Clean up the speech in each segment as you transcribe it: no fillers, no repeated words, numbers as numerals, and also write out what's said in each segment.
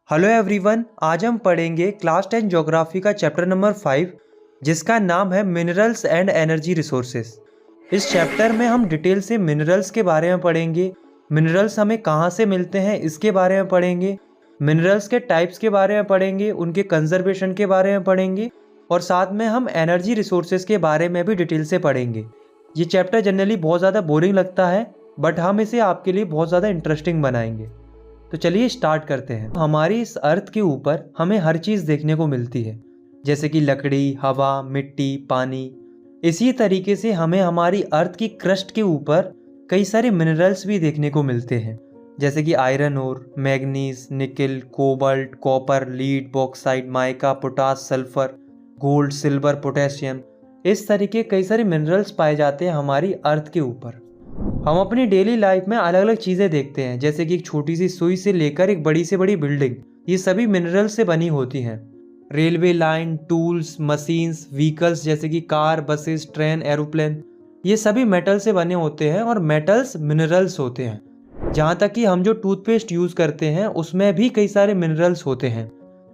Hello everyone, आज हम पढ़ेंगे क्लास 10 ज्योग्राफी का चैप्टर नंबर 5 जिसका नाम है मिनरल्स एंड एनर्जी रिसोर्सेज। इस चैप्टर में हम डिटेल से मिनरल्स के बारे में पढ़ेंगे, मिनरल्स हमें कहाँ से मिलते हैं इसके बारे में पढ़ेंगे, मिनरल्स के टाइप्स के बारे में पढ़ेंगे, उनके कंजर्वेशन के बारे में पढ़ेंगे और साथ में हम एनर्जी रिसोर्सेज के बारे में भी डिटेल से पढ़ेंगे। ये चैप्टर जनरली बहुत ज़्यादा बोरिंग लगता है बट हम इसे आपके लिए बहुत ज़्यादा इंटरेस्टिंग बनाएंगे। तो चलिए स्टार्ट करते हैं। हमारी इस अर्थ के ऊपर हमें हर चीज़ देखने को मिलती है, जैसे कि लकड़ी, हवा, मिट्टी, पानी। इसी तरीके से हमें हमारी अर्थ की क्रस्ट के ऊपर कई सारे मिनरल्स भी देखने को मिलते हैं, जैसे कि आयरन ओर, मैग्नीज, निकल, cobalt, copper, lead, bauxite, mica, potash, sulphur, gold, silver, potassium. इस तरीके कई सारे मिनरल्स पाए जाते हैं हमारी अर्थ के ऊपर। हम अपनी डेली लाइफ में अलग अलग चीज़ें देखते हैं, जैसे कि एक छोटी सी सुई से लेकर एक बड़ी से बड़ी बिल्डिंग, ये सभी मिनरल्स से बनी होती हैं। Railway line, tools, machines, vehicles जैसे कि कार, बसेस, ट्रेन, एरोप्लेन, ये सभी मेटल से बने होते हैं और मेटल्स मिनरल्स होते हैं। जहाँ तक कि हम जो टूथपेस्ट यूज़ करते हैं उसमें भी कई सारे मिनरल्स होते हैं,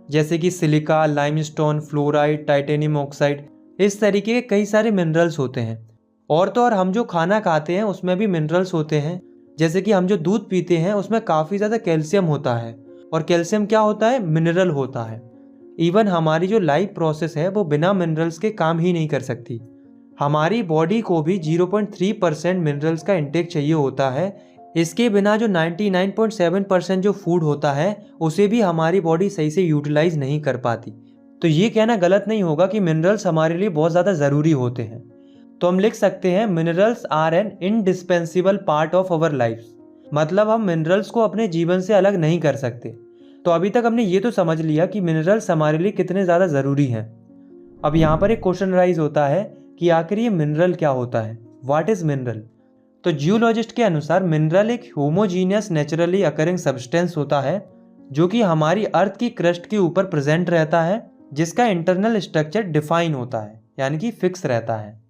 जैसे कि silica, limestone, fluoride, titanium oxide. इस तरीके के कई सारे मिनरल्स होते हैं। और तो और हम जो खाना खाते हैं उसमें भी मिनरल्स होते हैं, जैसे कि हम जो दूध पीते हैं उसमें काफ़ी ज़्यादा कैल्शियम होता है और कैल्शियम क्या होता है? मिनरल होता है। इवन हमारी जो लाइफ प्रोसेस है वो बिना मिनरल्स के काम ही नहीं कर सकती। हमारी बॉडी को भी 0.3% मिनरल्स का इंटेक चाहिए होता है। इसके बिना जो 99.7% जो फूड होता है उसे भी हमारी बॉडी सही से यूटिलाइज नहीं कर पाती। तो ये कहना गलत नहीं होगा कि मिनरल्स हमारे लिए बहुत ज़्यादा ज़रूरी होते हैं। तो हम लिख सकते हैं minerals are an indispensable part of our life. मतलब हम मिनरल्स को अपने जीवन से अलग नहीं कर सकते। तो अभी तक हमने ये तो समझ लिया कि मिनरल्स हमारे लिए कितने ज़्यादा ज़रूरी हैं। अब यहाँ पर एक क्वेश्चन राइज होता है कि आखिर ये मिनरल क्या होता है? What is mineral? तो जियोलॉजिस्ट के अनुसार मिनरल एक होमोजीनियस नेचुरली अकरिंग सब्सटेंस होता है जो कि हमारी अर्थ की क्रस्ट के ऊपर प्रेजेंट रहता है, जिसका इंटरनल स्ट्रक्चर डिफाइन होता है, यानी कि फिक्स रहता है।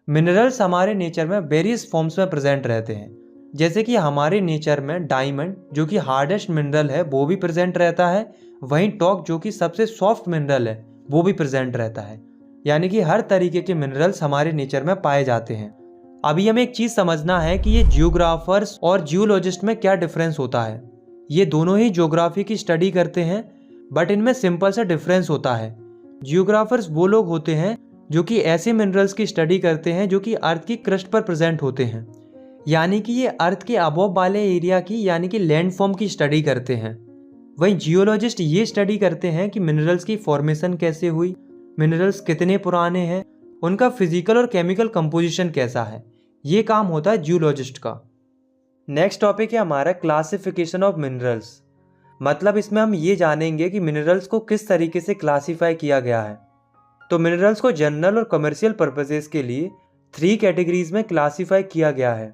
मिनरल्स हमारे नेचर में वेरियस फॉर्म्स में प्रेजेंट रहते हैं, जैसे कि हमारे नेचर में डायमंड जो कि हार्डेस्ट मिनरल है वो भी प्रेजेंट रहता है, वहीं टॉक जो कि सबसे सॉफ्ट मिनरल है वो भी प्रेजेंट रहता है। यानी कि हर तरीके के मिनरल्स हमारे नेचर में पाए जाते हैं। अभी हमें एक चीज़ समझना है कि ये जियोग्राफर्स और जियोलॉजिस्ट में क्या डिफरेंस होता है। ये दोनों ही ज्योग्राफी की स्टडी करते हैं बट इनमें सिंपल सा डिफरेंस होता है। जियोग्राफर्स वो लोग होते हैं जो कि ऐसे मिनरल्स की स्टडी करते हैं जो कि अर्थ की क्रस्ट पर प्रेजेंट होते हैं, यानी कि ये अर्थ के अबव वाले एरिया की यानी कि लैंड फॉर्म की स्टडी करते हैं। वहीं जियोलॉजिस्ट ये स्टडी करते हैं कि मिनरल्स की फॉर्मेशन कैसे हुई, मिनरल्स कितने पुराने हैं, उनका फिजिकल और केमिकल कंपोजिशन कैसा है। ये काम होता है जियोलॉजिस्ट का। नेक्स्ट टॉपिक है हमारा क्लासिफिकेशन ऑफ मिनरल्स। मतलब इसमें हम ये जानेंगे कि मिनरल्स को किस तरीके से क्लासीफाई किया गया है। तो मिनरल्स को जनरल और कमर्शियल पर्पसेस के लिए 3 कैटेगरीज में क्लासीफाई किया गया है: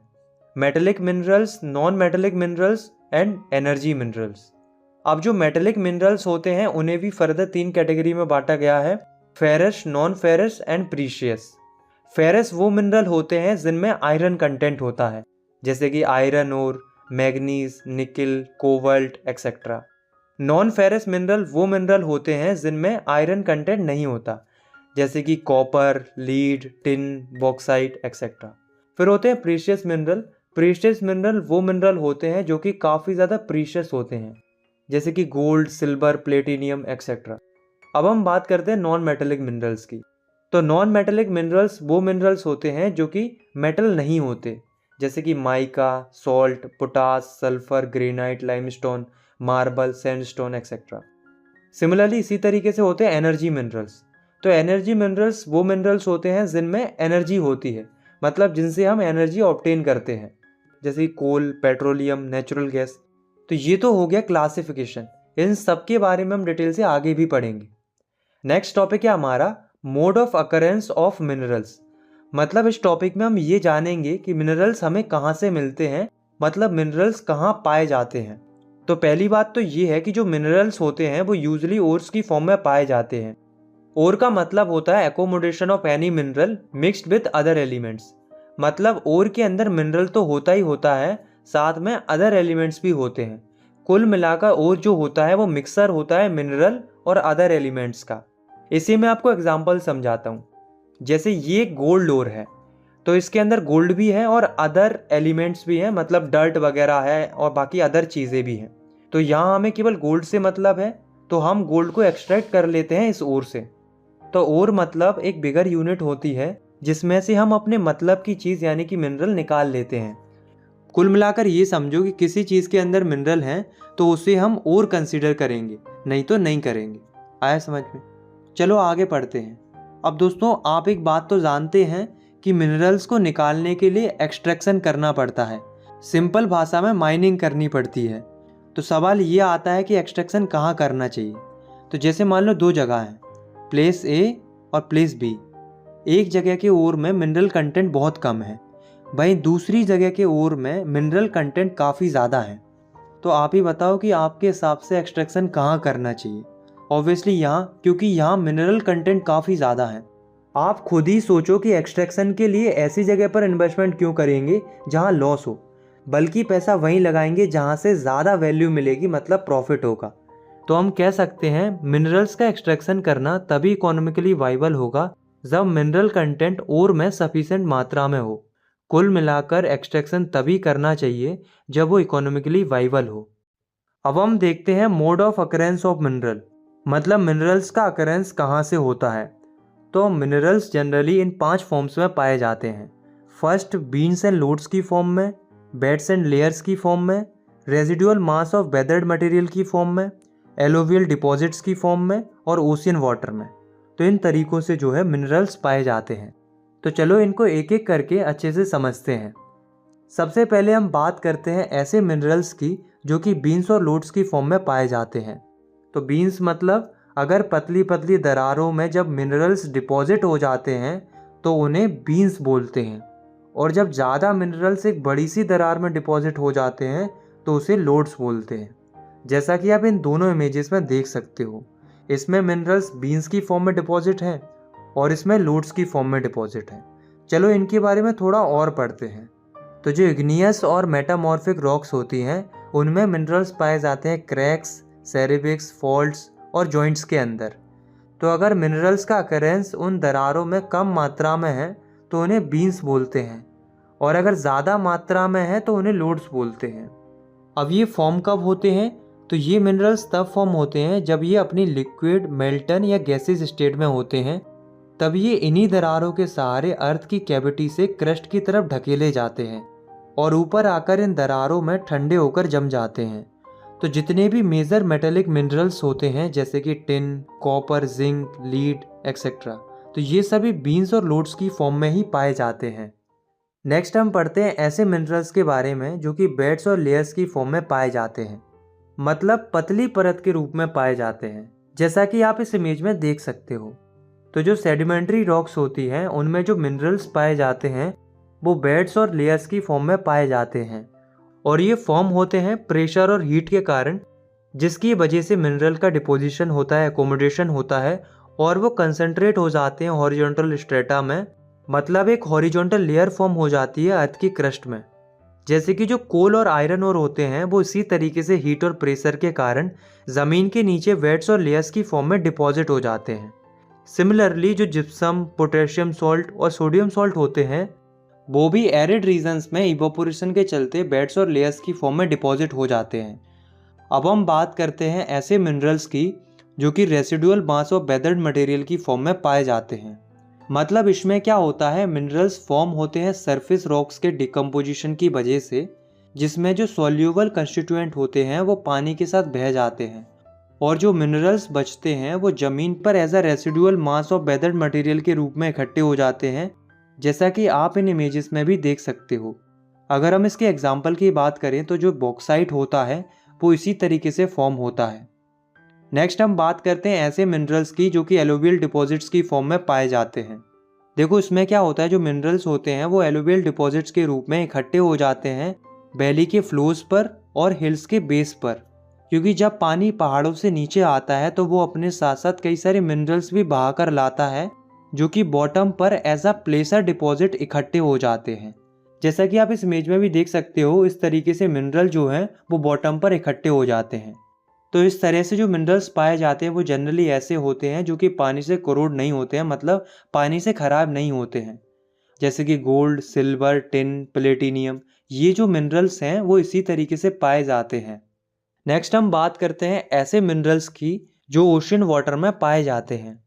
metallic minerals, non metallic minerals and energy minerals. अब जो मेटेलिक मिनरल्स होते हैं उन्हें भी फर्दर 3 कैटेगरी में बांटा गया है: ferrous, non ferrous and precious. Ferrous वो मिनरल होते हैं जिनमें आयरन कंटेंट होता है, जैसे कि आयरन ओर, मैग्नीज, निकल, cobalt etcetera. Non ferrous mineral वो मिनरल होते हैं जिनमें आयरन कंटेंट नहीं होता, जैसे कि copper, lead, tin, bauxite etcetera. फिर होते हैं प्रीशियस मिनरल। प्रीशियस मिनरल वो मिनरल होते हैं जो कि काफ़ी ज़्यादा प्रीशियस होते हैं, जैसे कि गोल्ड, सिल्वर, प्लेटिनियम एक्सेट्रा। अब हम बात करते हैं नॉन मेटेलिक मिनरल्स की। तो नॉन मेटेलिक मिनरल्स वो मिनरल्स होते हैं जो कि मेटल नहीं होते, जैसे कि mica, salt, potash, sulphur, granite, limestone, marble, sandstone etcetera. Similarly इसी तरीके से होते हैं एनर्जी मिनरल्स। तो एनर्जी मिनरल्स वो मिनरल्स होते हैं जिनमें एनर्जी होती है, मतलब जिनसे हम एनर्जी ऑब्टेन करते हैं, जैसे कोल, पेट्रोलियम, नेचुरल गैस। तो ये तो हो गया क्लासिफिकेशन। इन सब के बारे में हम डिटेल से आगे भी पढ़ेंगे। नेक्स्ट टॉपिक है हमारा mode of occurrence of minerals. मतलब इस टॉपिक में हम ये जानेंगे कि मिनरल्स हमें कहाँ से मिलते हैं, मतलब मिनरल्स कहाँ पाए जाते हैं। तो पहली बात तो ये है कि जो मिनरल्स होते हैं वो यूजुअली ओर्स की फॉर्म में पाए जाते हैं। ओर का मतलब होता है accommodation of any mineral mixed with other elements. मतलब ओर के अंदर मिनरल तो होता ही होता है, साथ में अदर एलिमेंट्स भी होते हैं। कुल मिलाकर ओर जो होता है वो मिक्सर होता है मिनरल और अदर एलिमेंट्स का। इसी में आपको एग्जांपल समझाता हूँ। जैसे ये गोल्ड ओर है तो इसके अंदर गोल्ड भी है और अदर एलिमेंट्स भी हैं, मतलब डर्ट वगैरह है और बाकी अदर चीज़ें भी हैं। तो यहाँ हमें केवल गोल्ड से मतलब है, तो हम गोल्ड को एक्सट्रैक्ट कर लेते हैं इस ओर से। तो ओर मतलब एक बिगर यूनिट होती है जिसमें से हम अपने मतलब की चीज़ यानी कि मिनरल निकाल लेते हैं। कुल मिलाकर ये समझो कि किसी चीज़ के अंदर मिनरल हैं तो उसे हम ओर कंसीडर करेंगे, नहीं तो नहीं करेंगे। आया समझ में? चलो आगे पढ़ते हैं। अब दोस्तों आप एक बात तो जानते हैं कि मिनरल्स को निकालने के लिए एक्सट्रैक्शन करना पड़ता है, सिंपल भाषा में माइनिंग करनी पड़ती है। तो सवाल ये आता है कि एक्सट्रैक्शन कहाँ करना चाहिए। तो जैसे मान लो दो जगह हैं, प्लेस ए और प्लेस बी। एक जगह के ओर में मिनरल कंटेंट बहुत कम है, वहीं दूसरी जगह के ओर में मिनरल कंटेंट काफ़ी ज़्यादा है। तो आप ही बताओ कि आपके हिसाब से एक्सट्रैक्शन कहाँ करना चाहिए। ऑब्वियसली यहाँ, क्योंकि यहाँ मिनरल कंटेंट काफ़ी ज़्यादा है। आप खुद ही सोचो कि एक्सट्रैक्शन के लिए ऐसी जगह पर इन्वेस्टमेंट क्यों करेंगे जहाँ लॉस हो, बल्कि पैसा वहीं लगाएंगे जहाँ से ज़्यादा वैल्यू मिलेगी, मतलब प्रॉफिट होगा। तो हम कह सकते हैं मिनरल्स का एक्सट्रैक्शन करना तभी इकोनॉमिकली वाइबल होगा जब मिनरल कंटेंट ओर में सफिशिएंट मात्रा में हो। कुल मिलाकर एक्सट्रैक्शन तभी करना चाहिए जब वो इकोनॉमिकली वाइबल हो। अब हम देखते हैं mode of occurrence of mineral, मतलब मिनरल्स का अकरेंस कहाँ से होता है। तो मिनरल्स जनरली इन 5 फॉर्म्स में पाए जाते हैं। फर्स्ट, बीन्स एंड लोड्स की फॉर्म में, बेड्स एंड लेयर्स की फॉर्म में, residual mass of weathered material की फॉर्म में, एलोवियल डिपॉजिट्स की फॉर्म में और ओशियन वाटर में। तो इन तरीकों से जो है मिनरल्स पाए जाते हैं। तो चलो इनको एक एक करके अच्छे से समझते हैं। सबसे पहले हम बात करते हैं ऐसे मिनरल्स की जो कि बीन्स और लोड्स की फॉर्म में पाए जाते हैं। तो बीन्स मतलब अगर पतली पतली दरारों में जब मिनरल्स डिपॉजिट हो जाते हैं तो उन्हें बीन्स बोलते हैं, और जब ज़्यादा मिनरल्स एक बड़ी सी दरार में डिपॉजिट हो जाते हैं तो उसे लोड्स बोलते हैं। जैसा कि आप इन दोनों इमेजेस में देख सकते हो, इसमें मिनरल्स बीन्स की फॉर्म में डिपॉजिट हैं और इसमें लोड्स की फॉर्म में डिपॉजिट हैं। चलो इनके बारे में थोड़ा और पढ़ते हैं। तो जो इग्नियस और मेटामॉर्फिक रॉक्स होती हैं उनमें मिनरल्स पाए जाते हैं क्रैक्स, सेरेबिक्स, फॉल्ट्स और जॉइंट्स के अंदर। तो अगर मिनरल्स का अकरेंस उन दरारों में कम मात्रा में है तो उन्हें बीन्स बोलते हैं, और अगर ज़्यादा मात्रा में है तो उन्हें लोड्स बोलते हैं। अब ये फॉर्म कब होते हैं? तो ये मिनरल्स तब फॉर्म होते हैं जब ये अपनी लिक्विड, मेल्टन या गैसेस स्टेट में होते हैं। तब ये इन्हीं दरारों के सहारे अर्थ की कैविटी से क्रस्ट की तरफ ढकेले जाते हैं और ऊपर आकर इन दरारों में ठंडे होकर जम जाते हैं। तो जितने भी मेजर मेटेलिक मिनरल्स होते हैं जैसे कि tin, copper, zinc, lead etcetera, तो ये सभी बीन्स और लोड्स की फॉर्म में ही पाए जाते हैं। नेक्स्ट हम पढ़ते हैं ऐसे मिनरल्स के बारे में जो कि बेड्स और लेयर्स की फॉर्म में पाए जाते हैं, मतलब पतली परत के रूप में पाए जाते हैं, जैसा कि आप इस इमेज में देख सकते हो। तो जो सेडिमेंट्री रॉक्स होती हैं उनमें जो मिनरल्स पाए जाते हैं वो बेड्स और लेयर्स की फॉर्म में पाए जाते हैं, और ये फॉर्म होते हैं प्रेशर और हीट के कारण, जिसकी वजह से मिनरल का डिपोजिशन होता है, एकोमोडेशन होता है, और वो कंसंट्रेट हो जाते हैं हॉरिजॉन्टल स्ट्रेटा में, मतलब एक हॉरिजॉन्टल लेयर फॉर्म हो जाती है अर्थ की क्रस्ट में। जैसे कि जो कोल और आयरन ओर होते हैं वो इसी तरीके से हीट और प्रेशर के कारण ज़मीन के नीचे वेट्स और लेयर्स की फॉर्म में डिपॉजिट हो जाते हैं। सिमिलरली जो जिप्सम, पोटेशियम सॉल्ट और सोडियम सॉल्ट होते हैं वो भी एरिड रीजन्स में इवोपोरेशन के चलते बेड्स और लेयर्स की फॉर्म में डिपॉजिट हो जाते हैं। अब हम बात करते हैं ऐसे मिनरल्स की जो कि residual mass of weathered material की फॉर्म में पाए जाते हैं। मतलब इसमें क्या होता है, मिनरल्स फॉर्म होते हैं सरफेस रॉक्स के डिकम्पोजिशन की वजह से, जिसमें जो सॉल्यूबल कंस्टिट्यूएंट होते हैं वो पानी के साथ बह जाते हैं, और जो मिनरल्स बचते हैं वो ज़मीन पर as a residual mass of weathered material के रूप में इकट्ठे हो जाते हैं, जैसा कि आप इन इमेजेस में भी देख सकते हो। अगर हम इसके एग्जाम्पल की बात करें तो जो बॉक्साइट होता है वो इसी तरीके से फॉर्म होता है। नेक्स्ट हम बात करते हैं ऐसे मिनरल्स की जो कि एलोवियल डिपॉजिट्स की फॉर्म में पाए जाते हैं। देखो इसमें क्या होता है, जो मिनरल्स होते हैं वो एलोवियल डिपॉजिट्स के रूप में इकट्ठे हो जाते हैं वैली के फ्लोज पर और हिल्स के बेस पर, क्योंकि जब पानी पहाड़ों से नीचे आता है तो वो अपने साथ साथ कई सारे मिनरल्स भी बहा कर लाता है जो कि बॉटम पर एज अ प्लेसर डिपॉजिट इकट्ठे हो जाते हैं। जैसा कि आप इस इमेज में भी देख सकते हो, इस तरीके से मिनरल जो हैं वो बॉटम पर इकट्ठे हो जाते हैं। तो इस तरह से जो मिनरल्स पाए जाते हैं वो जनरली ऐसे होते हैं जो कि पानी से कोरोड नहीं होते हैं, मतलब पानी से ख़राब नहीं होते हैं। जैसे कि गोल्ड, सिल्वर, टिन, प्लेटिनियम, ये जो मिनरल्स हैं वो इसी तरीके से पाए जाते हैं। नेक्स्ट हम बात करते हैं ऐसे मिनरल्स की जो ओशियन वाटर में पाए जाते हैं।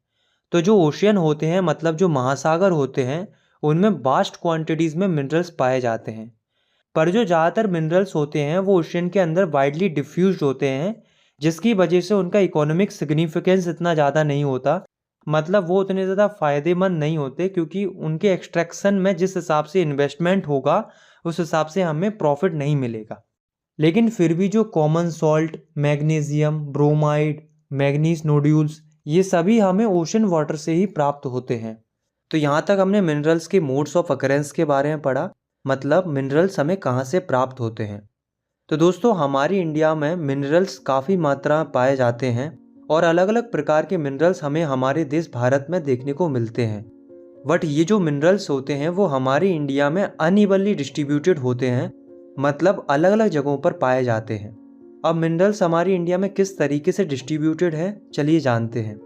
तो जो ओशियन होते हैं, मतलब जो महासागर होते हैं, उनमें वास्ट क्वांटिटीज़ में मिनरल्स पाए जाते हैं। पर जो ज़्यादातर मिनरल्स होते हैं वो ओशियन के अंदर वाइडली डिफ्यूज्ड होते हैं, जिसकी वजह से उनका इकोनॉमिक सिग्निफिकेंस इतना ज़्यादा नहीं होता, मतलब वो उतने ज़्यादा फ़ायदेमंद नहीं होते, क्योंकि उनके एक्सट्रैक्शन में जिस हिसाब से इन्वेस्टमेंट होगा उस हिसाब से हमें प्रॉफिट नहीं मिलेगा। लेकिन फिर भी जो common salt, magnesium, bromide, manganese nodules, ये सभी हमें ओशन वाटर से ही प्राप्त होते हैं। तो यहाँ तक हमने मिनरल्स के मोड्स ऑफ अकरेंस के बारे में पढ़ा, मतलब मिनरल्स हमें कहाँ से प्राप्त होते हैं। तो दोस्तों, हमारी इंडिया में मिनरल्स काफ़ी मात्रा में पाए जाते हैं और अलग अलग प्रकार के मिनरल्स हमें हमारे देश भारत में देखने को मिलते हैं। बट ये जो मिनरल्स होते हैं वो हमारी इंडिया में अनइवनली डिस्ट्रीब्यूटेड होते हैं, मतलब अलग अलग जगहों पर पाए जाते हैं। अब मिनरल्स हमारी इंडिया में किस तरीके से डिस्ट्रीब्यूटेड है, चलिए जानते हैं।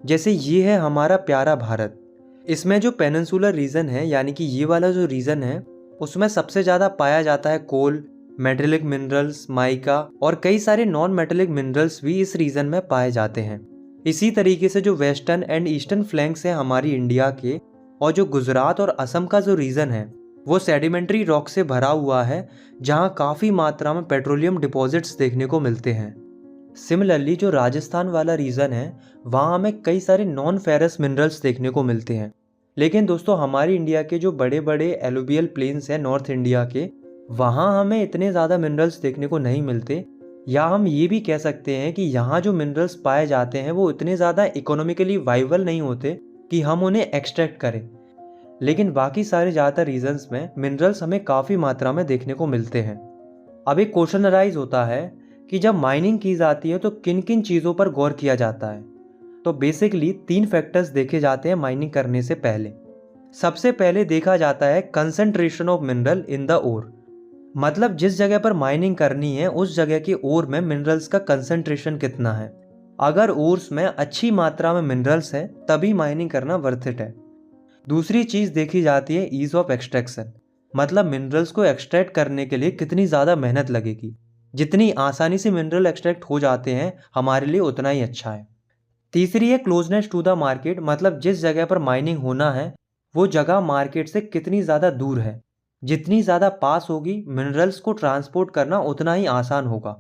जैसे ये है हमारा प्यारा भारत। इसमें जो पेनिनसुलर रीजन है, यानी कि ये वाला जो रीजन है, उसमें सबसे ज़्यादा पाया जाता है कोल, मेटेलिक मिनरल्स, माइका और कई सारे नॉन मेटेलिक मिनरल्स भी इस रीजन में पाए जाते हैं। इसी तरीके से जो वेस्टर्न एंड ईस्टर्न फ्लैंक्स हैं हमारी इंडिया के, और जो गुजरात और असम का जो रीजन है वो सेडिमेंट्री रॉक से भरा हुआ है, जहाँ काफ़ी मात्रा में पेट्रोलियम डिपॉजिट्स देखने को मिलते हैं। सिमिलरली जो राजस्थान वाला रीजन है वहाँ हमें कई सारे नॉन फेरस मिनरल्स देखने को मिलते हैं। लेकिन दोस्तों, हमारी इंडिया के जो बड़े बड़े एलुवियल प्लेन्स हैं नॉर्थ इंडिया के, वहाँ हमें इतने ज़्यादा मिनरल्स देखने को नहीं मिलते, या हम ये भी कह सकते हैं कि यहाँ जो मिनरल्स पाए जाते हैं वो इतने ज़्यादा इकोनॉमिकली वाइबल नहीं होते कि हम उन्हें एक्सट्रैक्ट करें। लेकिन बाकी सारे ज़्यादातर रीजन्स में मिनरल्स हमें काफ़ी मात्रा में देखने को मिलते हैं। अब एक क्वेश्चन अराइज होता है कि जब माइनिंग की जाती है तो किन किन चीज़ों पर गौर किया जाता है। तो बेसिकली 3 फैक्टर्स देखे जाते हैं माइनिंग करने से पहले। सबसे पहले देखा जाता है concentration of mineral in the ore, मतलब जिस जगह पर माइनिंग करनी है उस जगह के ओर में मिनरल्स का कंसंट्रेशन कितना है। अगर ओर्स में अच्छी मात्रा में मिनरल्स है तभी माइनिंग करना वर्थ इट है। दूसरी चीज़ देखी जाती है ईज ऑफ एक्सट्रैक्शन, मतलब मिनरल्स को एक्सट्रैक्ट करने के लिए कितनी ज़्यादा मेहनत लगेगी। जितनी आसानी से मिनरल एक्सट्रैक्ट हो जाते हैं हमारे लिए उतना ही अच्छा है। तीसरी है क्लोजनेस टू द मार्केट, मतलब जिस जगह पर माइनिंग होना है वो जगह मार्केट से कितनी ज़्यादा दूर है। जितनी ज़्यादा पास होगी मिनरल्स को ट्रांसपोर्ट करना उतना ही आसान होगा।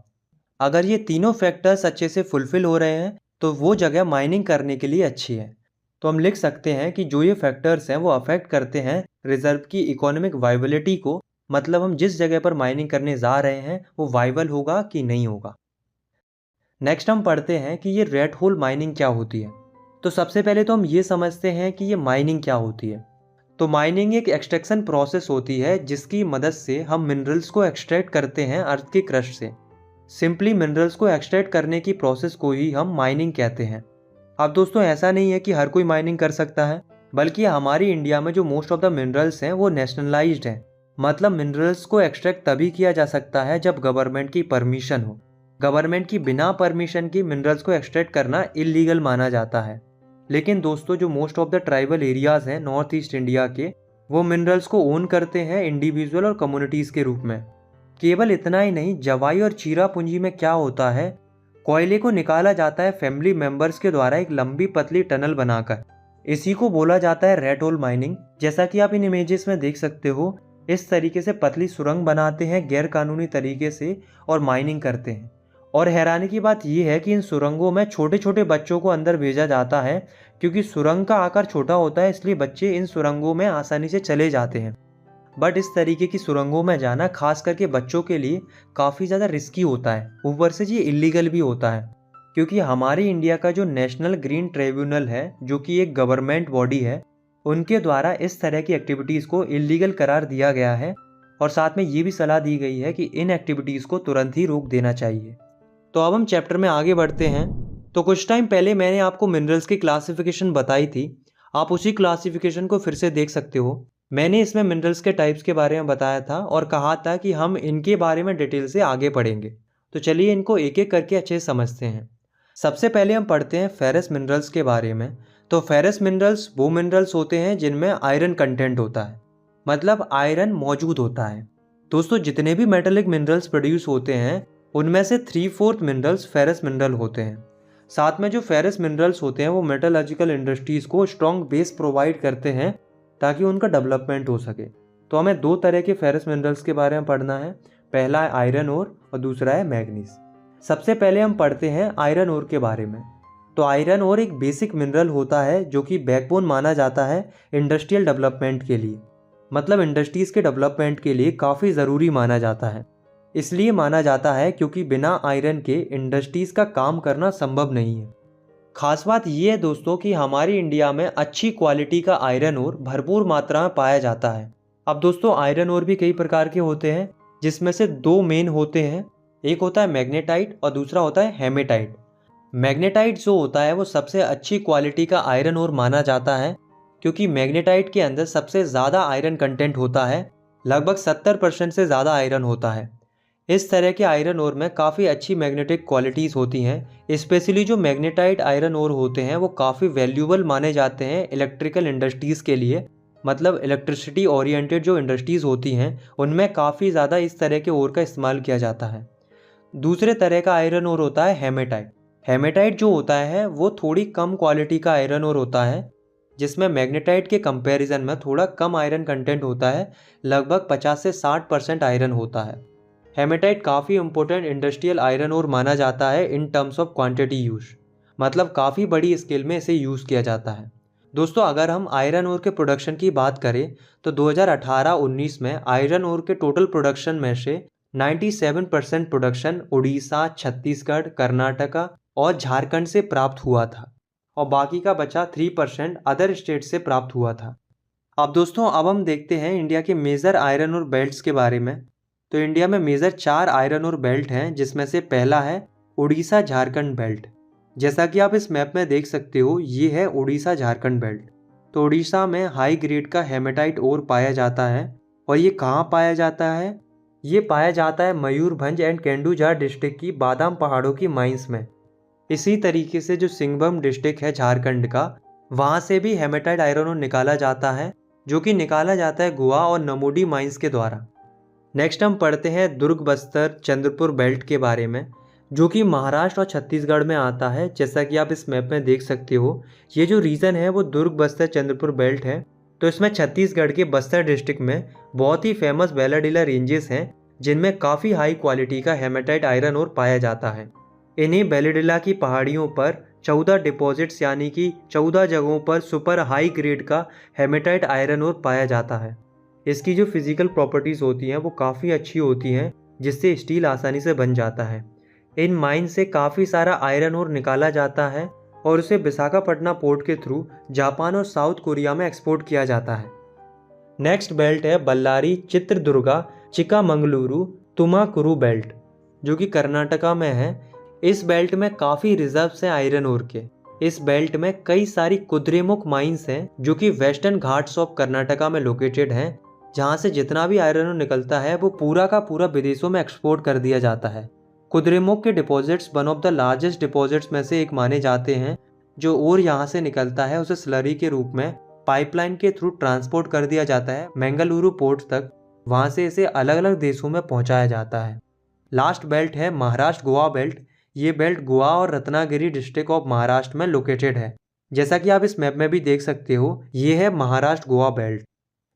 अगर ये तीनों फैक्टर्स अच्छे से फुलफिल हो रहे हैं तो वो जगह माइनिंग करने के लिए अच्छी है। तो हम लिख सकते हैं कि जो ये फैक्टर्स हैं वो अफेक्ट करते हैं रिजर्व की इकोनॉमिक वाइबिलिटी को, मतलब हम जिस जगह पर माइनिंग करने जा रहे हैं वो वाइबल होगा कि नहीं होगा। नेक्स्ट हम पढ़ते हैं कि ये रेड होल माइनिंग क्या होती है। तो सबसे पहले तो हम ये समझते हैं कि ये माइनिंग क्या होती है। तो माइनिंग एक एक्सट्रैक्शन प्रोसेस होती है जिसकी मदद से हम मिनरल्स को एक्सट्रैक्ट करते हैं अर्थ के क्रस्ट से। सिंपली मिनरल्स को एक्सट्रैक्ट करने की प्रोसेस को ही हम माइनिंग कहते हैं। अब दोस्तों, ऐसा नहीं है कि हर कोई माइनिंग कर सकता है, बल्कि हमारी इंडिया में जो मोस्ट ऑफ द मिनरल्स हैं वो नेशनलाइज्ड हैं, मतलब मिनरल्स को एक्सट्रैक्ट तभी किया जा सकता है जब गवर्नमेंट की परमिशन हो। गवर्नमेंट की बिना परमिशन की मिनरल्स को एक्सट्रैक्ट करना इलीगल माना जाता है। लेकिन दोस्तों, जो most of the tribal areas हैं नॉर्थ ईस्ट इंडिया के, वो मिनरल्स को ओन करते हैं इंडिविजुअल और कम्युनिटीज़ के रूप में। केवल इतना ही नहीं, जवाई और चीरा पूंजी में क्या होता है, कोयले को निकाला जाता है फैमिली मेंबर्स के द्वारा एक लंबी पतली टनल बनाकर। इसी को बोला जाता है रेड होल माइनिंग। जैसा कि आप इन इमेजेस में देख सकते हो, इस तरीके से पतली सुरंग बनाते हैं गैर कानूनी तरीके से और माइनिंग करते हैं। और हैरानी की बात यह है कि इन सुरंगों में छोटे छोटे बच्चों को अंदर भेजा जाता है, क्योंकि सुरंग का आकार छोटा होता है, इसलिए बच्चे इन सुरंगों में आसानी से चले जाते हैं। बट इस तरीके की सुरंगों में जाना खास करके बच्चों के लिए काफ़ी ज़्यादा रिस्की होता है। ऊपर से ये इलीगल भी होता है, क्योंकि हमारी इंडिया का जो नेशनल ग्रीन ट्रिब्यूनल है, जो कि एक गवर्नमेंट बॉडी है, उनके द्वारा इस तरह की एक्टिविटीज़ को इलीगल करार दिया गया है। और साथ में ये भी सलाह दी गई है कि इन एक्टिविटीज़ को तुरंत ही रोक देना चाहिए। तो अब हम चैप्टर में आगे बढ़ते हैं। तो कुछ टाइम पहले मैंने आपको मिनरल्स की क्लासिफिकेशन बताई थी, आप उसी क्लासिफिकेशन को फिर से देख सकते हो। मैंने इसमें मिनरल्स के टाइप्स के बारे में बताया था और कहा था कि हम इनके बारे में डिटेल से आगे पढ़ेंगे। तो चलिए इनको एक एक करके अच्छे से समझते हैं। सबसे पहले हम पढ़ते हैं फेरस मिनरल्स के बारे में। तो फेरस मिनरल्स वो मिनरल्स होते हैं जिनमें आयरन कंटेंट होता है, मतलब आयरन मौजूद होता है। दोस्तों जितने भी मेटेलिक मिनरल्स प्रोड्यूस होते हैं उनमें से 3/4 मिनरल्स फेरस मिनरल होते हैं। साथ में जो फेरस मिनरल्स होते हैं वो मेटलर्जिकल इंडस्ट्रीज को स्ट्रॉन्ग बेस प्रोवाइड करते हैं ताकि उनका डेवलपमेंट हो सके। तो हमें दो तरह के फेरस मिनरल्स के बारे में पढ़ना है। पहला है आयरन ओर और दूसरा है मैग्नीज। सबसे पहले हम पढ़ते हैं आयरन ओर के बारे में। तो आयरन ओर एक बेसिक मिनरल होता है जो कि बैकबोन माना जाता है इंडस्ट्रियल डेवलपमेंट के लिए, मतलब इंडस्ट्रीज़ के डेवलपमेंट के लिए काफ़ी ज़रूरी माना जाता है। इसलिए माना जाता है क्योंकि बिना आयरन के इंडस्ट्रीज़ का काम करना संभव नहीं है। खास बात यह है दोस्तों कि हमारी इंडिया में अच्छी क्वालिटी का आयरन ओर भरपूर मात्रा में पाया जाता है। अब दोस्तों आयरन ओर भी कई प्रकार के होते हैं, जिसमें से दो मेन होते हैं। एक होता है मैग्नेटाइट और दूसरा होता है हेमेटाइट। मैग्नेटाइट जो होता है वो सबसे अच्छी क्वालिटी का आयरन ओर माना जाता है क्योंकि मैग्नेटाइट के अंदर सबसे ज़्यादा आयरन कंटेंट होता है, लगभग 70% से ज़्यादा आयरन होता है। इस तरह के आयरन ओर में काफ़ी अच्छी मैग्नेटिक क्वालिटीज़ होती हैं। स्पेशली जो मैग्नेटाइट आयरन ओर होते हैं वो काफ़ी वैल्यूबल माने जाते हैं इलेक्ट्रिकल इंडस्ट्रीज़ के लिए, मतलब इलेक्ट्रिसिटी ओरिएंटेड जो इंडस्ट्रीज़ होती हैं उनमें काफ़ी ज़्यादा इस तरह के ओर का इस्तेमाल किया जाता है। दूसरे तरह का आयरन ओर होता है हेमेटाइट। हेमेटाइट जो होता है वो थोड़ी कम क्वालिटी का आयरन ओर होता है, जिसमें मैग्नेटाइट के कंपैरिजन में थोड़ा कम आयरन कंटेंट होता है, लगभग 50 से 60% आयरन होता है। हेमेटाइट काफ़ी इंपॉर्टेंट इंडस्ट्रियल आयरन ओर माना जाता है in terms of quantity use, मतलब काफ़ी बड़ी स्केल में इसे यूज़ किया जाता है। दोस्तों अगर हम आयरन ओर के प्रोडक्शन की बात करें तो 2018-19 में आयरन ओर के टोटल प्रोडक्शन में से 97% प्रोडक्शन उड़ीसा, छत्तीसगढ़, कर्नाटका और झारखंड से प्राप्त हुआ था और बाकी का बचा 3% अदर स्टेट से प्राप्त हुआ था। अब दोस्तों अब हम देखते हैं इंडिया के मेजर आयरन ओर बेल्ट्स के बारे में। तो इंडिया में मेजर 4 आयरन ओर बेल्ट हैं, जिसमें से पहला है उड़ीसा झारखंड बेल्ट। जैसा कि आप इस मैप में देख सकते हो ये है उड़ीसा झारखंड बेल्ट। तो उड़ीसा में हाई ग्रेड का हेमेटाइट ओर पाया जाता है और ये कहाँ पाया जाता है? ये पाया जाता है मयूरभंज एंड केंदुझर डिस्ट्रिक्ट की बादाम पहाड़ों की माइंस में। इसी तरीके से जो सिंहभूम डिस्ट्रिक्ट है झारखंड का, वहाँ से भी हेमेटाइट आयरन ओर निकाला जाता है, जो कि निकाला जाता है गोवा और नमोडी माइंस के द्वारा। नेक्स्ट हम पढ़ते हैं दुर्ग, बस्तर, चंद्रपुर बेल्ट के बारे में, जो कि महाराष्ट्र और छत्तीसगढ़ में आता है। जैसा कि आप इस मैप में देख सकते हो ये जो रीजन है वो दुर्ग, बस्तर, चंद्रपुर बेल्ट है। तो इसमें छत्तीसगढ़ के बस्तर डिस्ट्रिक्ट में बहुत ही फेमस बेलाडीला रेंजेस हैं, जिनमें काफ़ी हाई क्वालिटी का हेमेटाइट आयरन ओर पाया जाता है। इन्हीं बेलाडीला की पहाड़ियों पर 14 डिपॉजिट्स यानी कि 14 जगहों पर सुपर हाई ग्रेड का हेमेटाइट आयरन ओर पाया जाता है। इसकी जो फिजिकल प्रॉपर्टीज़ होती हैं वो काफ़ी अच्छी होती हैं, जिससे स्टील आसानी से बन जाता है। इन माइन से काफ़ी सारा आयरन ओर निकाला जाता है और उसे विशाखापट्टनम पोर्ट के थ्रू जापान और साउथ कोरिया में एक्सपोर्ट किया जाता है। नेक्स्ट बेल्ट है बल्लारी, चित्रदुर्गा, चिकामंगलुरु, तुमाकुरु बेल्ट, जो कि कर्नाटका में है। इस बेल्ट में काफ़ी रिजर्व्स हैं आयरन ओर के। इस बेल्ट में कई सारी कुद्रेमुख माइंस हैं जो कि वेस्टर्न घाट्स ऑफ कर्नाटका में लोकेटेड हैं, जहाँ से जितना भी आयरन ओर निकलता है वो पूरा का पूरा विदेशों में एक्सपोर्ट कर दिया जाता है। कुद्रेमुख के deposits one of the largest deposits में से एक माने जाते हैं। जो ओर यहाँ से निकलता है उसे स्लरी के रूप में पाइपलाइन के थ्रू ट्रांसपोर्ट कर दिया जाता है मंगलुरु पोर्ट तक। वहाँ से इसे अलग अलग देशों में पहुँचाया जाता है। लास्ट बेल्ट है महाराष्ट्र गोवा बेल्ट। ये बेल्ट गोवा और रत्नागिरी डिस्ट्रिक्ट ऑफ महाराष्ट्र में लोकेटेड है। जैसा कि आप इस मैप में भी देख सकते हो ये है महाराष्ट्र गोवा बेल्ट।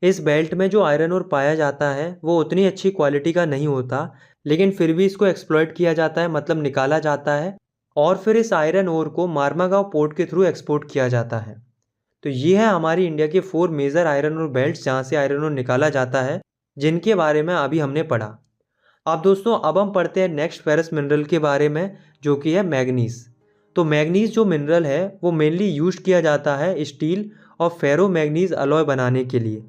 इस बेल्ट में जो आयरन ओर पाया जाता है वो उतनी अच्छी क्वालिटी का नहीं होता, लेकिन फिर भी इसको एक्सप्लॉइट किया जाता है, मतलब निकाला जाता है और फिर इस आयरन ओर को मार्मागांव पोर्ट के थ्रू एक्सपोर्ट किया जाता है। तो ये है हमारी इंडिया के 4 मेजर आयरन ओर बेल्ट्स जहाँ से आयरन ओर निकाला जाता है, जिनके बारे में अभी हमने पढ़ा। अब दोस्तों अब हम पढ़ते हैं नेक्स्ट फेरस मिनरल के बारे में, जो कि है मैग्नीज। तो मैग्नीज जो मिनरल है वो मेनली यूज किया जाता है स्टील और फेरो मैग्नीज अलॉय बनाने के लिए।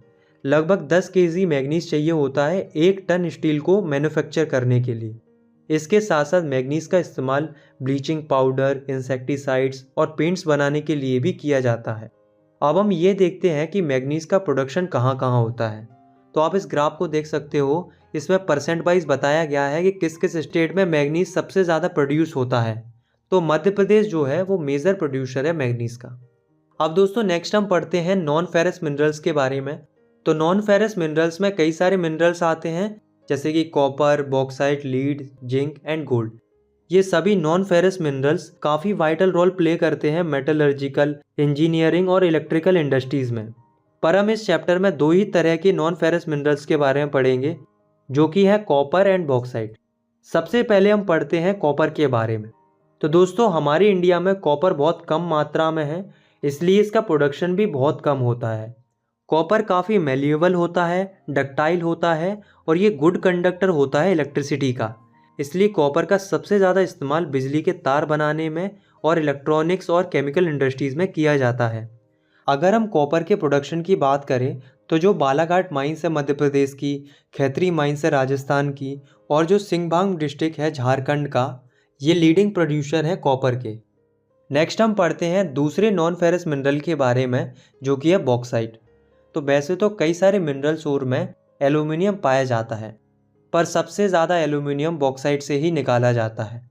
लगभग 10 kg मैग्नीज चाहिए होता है 1 टन स्टील को मैन्युफैक्चर करने के लिए। इसके साथ साथ मैग्नीज का इस्तेमाल ब्लीचिंग पाउडर, इंसेक्टिसाइड्स और पेंट्स बनाने के लिए भी किया जाता है। अब हम ये देखते हैं कि मैग्नीज का प्रोडक्शन कहाँ कहाँ होता है। तो आप इस ग्राफ को देख सकते हो, इसमें परसेंट वाइज बताया गया है कि किस किस स्टेट में मैग्नीज सबसे ज़्यादा प्रोड्यूस होता है। तो मध्य प्रदेश जो है वो मेजर प्रोड्यूसर है मैग्नीज का। अब दोस्तों नेक्स्ट हम पढ़ते हैं नॉन फेरस मिनरल्स के बारे में। तो नॉन फेरस मिनरल्स में कई सारे मिनरल्स आते हैं, जैसे कि copper, bauxite, lead, zinc and gold. ये सभी नॉन फेरस मिनरल्स काफ़ी वाइटल रोल प्ले करते हैं मेटलर्जिकल, इंजीनियरिंग और इलेक्ट्रिकल इंडस्ट्रीज में। पर हम इस चैप्टर में दो ही तरह के नॉन फेरस मिनरल्स के बारे में पढ़ेंगे, जो कि है कॉपर एंड बॉक्साइट। सबसे पहले हम पढ़ते हैं कॉपर के बारे में। तो दोस्तों हमारे इंडिया में कॉपर बहुत कम मात्रा में है, इसलिए इसका प्रोडक्शन भी बहुत कम होता है। कॉपर काफ़ी मेल्यूएबल होता है, डक्टाइल होता है और ये गुड कंडक्टर होता है इलेक्ट्रिसिटी का। इसलिए कॉपर का सबसे ज़्यादा इस्तेमाल बिजली के तार बनाने में और इलेक्ट्रॉनिक्स और केमिकल इंडस्ट्रीज़ में किया जाता है। अगर हम कॉपर के प्रोडक्शन की बात करें तो जो बालाघाट माइंस है मध्य प्रदेश की, खैतरी माइंस है राजस्थान की और जो सिंगभाम डिस्ट्रिक्ट है झारखंड का, ये लीडिंग प्रोड्यूसर है कॉपर के। नेक्स्ट हम पढ़ते हैं दूसरे नॉन फेरस मिनरल के बारे में, जो कि है बॉक्साइट। तो वैसे तो कई सारे मिनरल्स और में एल्यूमिनियम पाया जाता है, पर सबसे ज़्यादा एल्यूमिनियम बॉक्साइट से ही निकाला जाता है।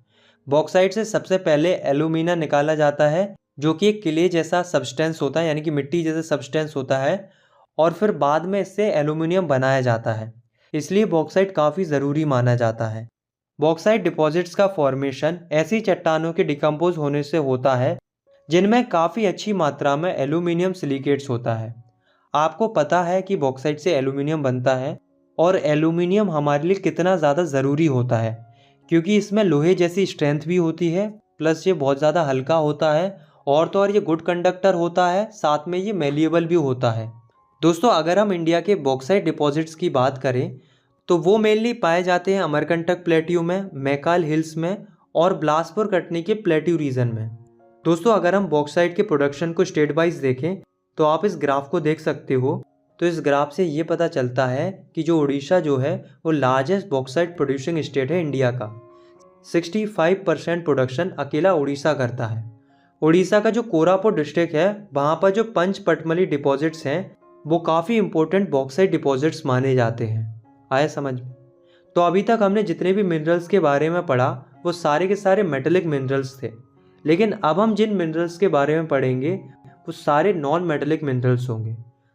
बॉक्साइट से सबसे पहले एल्यूमिना निकाला जाता है, जो कि एक क्ले जैसा सब्सटेंस होता है, यानी कि मिट्टी जैसा सब्सटेंस होता है, और फिर बाद में इससे एल्यूमिनियम बनाया जाता है। इसलिए बॉक्साइट काफ़ी ज़रूरी माना जाता है। बॉक्साइट डिपॉजिट्स का फॉर्मेशन ऐसी चट्टानों के डिकम्पोज होने से होता है जिनमें काफ़ी अच्छी मात्रा में एल्यूमिनियम सिलिकेट्स होता है। आपको पता है कि बॉक्साइट से एल्यूमिनियम बनता है और एल्यूमिनियम हमारे लिए कितना ज़्यादा ज़रूरी होता है, क्योंकि इसमें लोहे जैसी स्ट्रेंथ भी होती है, प्लस ये बहुत ज़्यादा हल्का होता है, और तो और ये गुड कंडक्टर होता है, साथ में ये मेलिएबल भी होता है। दोस्तों अगर हम इंडिया के बॉक्साइट डिपॉजिट्स की बात करें तो वो मेनली पाए जाते हैं अमरकंटक प्लेट्यू में, मैकाल हिल्स में और बिलासपुर कटनी के प्लेट्यू रीजन में। दोस्तों अगर हम बॉक्साइट के प्रोडक्शन को स्टेट वाइज देखें तो आप इस ग्राफ को देख सकते हो। तो इस ग्राफ से ये पता चलता है कि जो उड़ीसा जो है वो लार्जेस्ट बॉक्साइट प्रोड्यूसिंग स्टेट है इंडिया का। 65% प्रोडक्शन अकेला उड़ीसा करता है। उड़ीसा का जो कोरापुट डिस्ट्रिक्ट है वहाँ पर जो पंच पटमली डिपॉजिट्स हैं वो काफ़ी इंपॉर्टेंट बॉक्साइट डिपॉजिट्स माने जाते हैं। आया समझ में? तो अभी तक हमने जितने भी मिनरल्स के बारे में पढ़ा वो सारे के सारे मेटेलिक मिनरल्स थे, लेकिन अब हम जिन मिनरल्स के बारे में पढ़ेंगे वो सारे नॉन मेटेलिक मिनरल्स होंगे।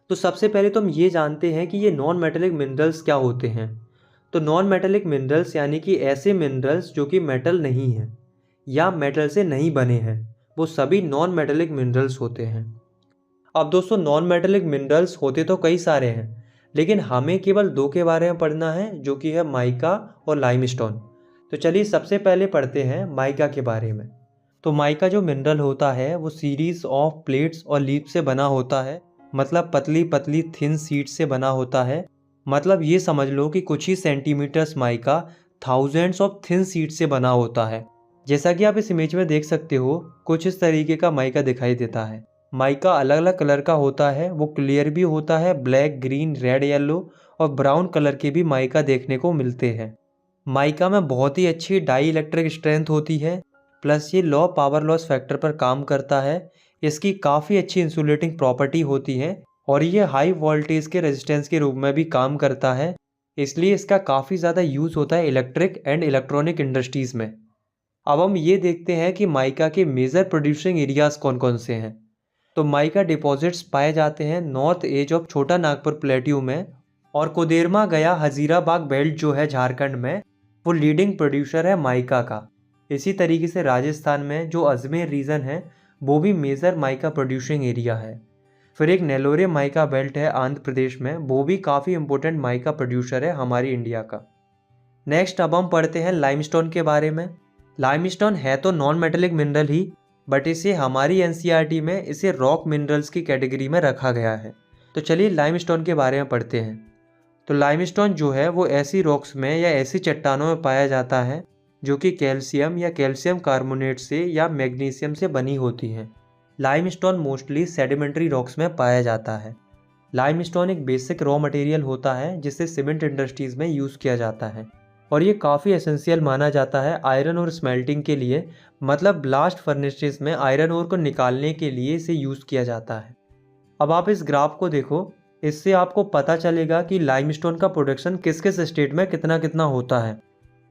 तो सबसे पहले तो हम ये जानते हैं कि ये नॉन मेटेलिक मिनरल्स क्या होते हैं। तो नॉन मेटेलिक मिनरल्स यानी कि ऐसे मिनरल्स जो कि मेटल नहीं हैं या मेटल से नहीं बने हैं, वो सभी नॉन मेटेलिक मिनरल्स होते हैं। अब दोस्तों नॉन मेटेलिक मिनरल्स होते तो कई सारे हैं, लेकिन हमें केवल दो के बारे में पढ़ना है, जो कि है माइका और लाइमस्टोन। तो चलिए सबसे पहले पढ़ते हैं माइका के बारे में। तो माइका जो मिनरल होता है वो सीरीज ऑफ प्लेट्स और लीफ से बना होता है, मतलब पतली पतली थिन शीट से बना होता है। मतलब ये समझ लो कि कुछ ही centimetres mica thousands of thin sheet से बना होता है। जैसा कि आप इस इमेज में देख सकते हो, कुछ इस तरीके का माइका दिखाई देता है। माइका अलग अलग कलर का होता है, वो क्लियर भी होता है, ब्लैक, ग्रीन, रेड, येलो और ब्राउन कलर के भी माइका देखने को मिलते हैं। माइका में बहुत ही अच्छी डाई इलेक्ट्रिक स्ट्रेंथ होती है, प्लस ये लो पावर लॉस फैक्टर पर काम करता है। इसकी काफ़ी अच्छी इंसुलेटिंग प्रॉपर्टी होती है और ये हाई वोल्टेज के रेजिस्टेंस के रूप में भी काम करता है, इसलिए इसका काफ़ी ज़्यादा यूज़ होता है इलेक्ट्रिक एंड इलेक्ट्रॉनिक इंडस्ट्रीज़ में। अब हम ये देखते हैं कि माइका के मेजर प्रोड्यूसिंग एरियाज़ कौन कौन से हैं। तो माइका डिपॉजिट्स पाए जाते हैं नॉर्थ एज ऑफ छोटा नागपुर प्लेट्यू में, और कोदेरमा गया हजीराबाग बेल्ट जो है झारखंड में, वो लीडिंग प्रोड्यूसर है माइका का। इसी तरीके से राजस्थान में जो अजमेर रीजन है वो भी मेजर माइका प्रोड्यूसिंग एरिया है। फिर एक नेलोरे माइका बेल्ट है आंध्र प्रदेश में, वो भी काफ़ी इंपॉर्टेंट माइका प्रोड्यूसर है हमारी इंडिया का। नेक्स्ट अब हम पढ़ते हैं लाइमस्टोन के बारे में। लाइमस्टोन है तो non metallic mineral he, but इसे हमारी एनसीईआरटी में इसे रॉक मिनरल्स की कैटेगरी में रखा गया है। तो चलिए लाइमस्टोन के बारे में पढ़ते हैं। तो लाइमस्टोन जो है वो ऐसी रॉक्स में या ऐसी चट्टानों में पाया जाता है जो कि कैल्शियम या कैल्शियम कार्बोनेट से या मैग्नीशियम से बनी होती हैं। लाइमस्टोन मोस्टली सेडिमेंट्री रॉक्स में पाया जाता है। लाइमस्टोन एक बेसिक रॉ मटेरियल होता है जिसे सीमेंट इंडस्ट्रीज़ में यूज़ किया जाता है, और ये काफ़ी एसेंशियल माना जाता है आयरन और स्मेल्टिंग के लिए। मतलब ब्लास्ट फर्नेसेस में आयरन ओर को निकालने के लिए इसे यूज़ किया जाता है। अब आप इस ग्राफ को देखो, इससे आपको पता चलेगा कि लाइमस्टोन का प्रोडक्शन किस किस स्टेट में कितना कितना होता है।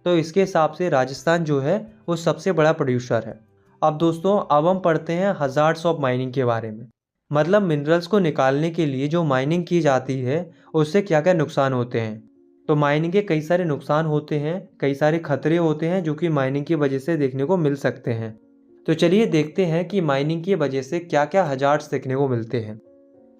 तो इसके हिसाब से राजस्थान जो है वो सबसे बड़ा प्रोड्यूसर है। अब दोस्तों, अब हम पढ़ते हैं हजार्ड्स ऑफ माइनिंग के बारे में। मतलब मिनरल्स को निकालने के लिए जो माइनिंग की जाती है उससे क्या क्या नुकसान होते हैं। तो माइनिंग के कई सारे नुकसान होते हैं, कई सारे खतरे होते हैं जो कि माइनिंग की वजह से देखने को मिल सकते हैं। तो चलिए देखते हैं कि माइनिंग की वजह से क्या क्या हजार्ड्स देखने को मिलते हैं।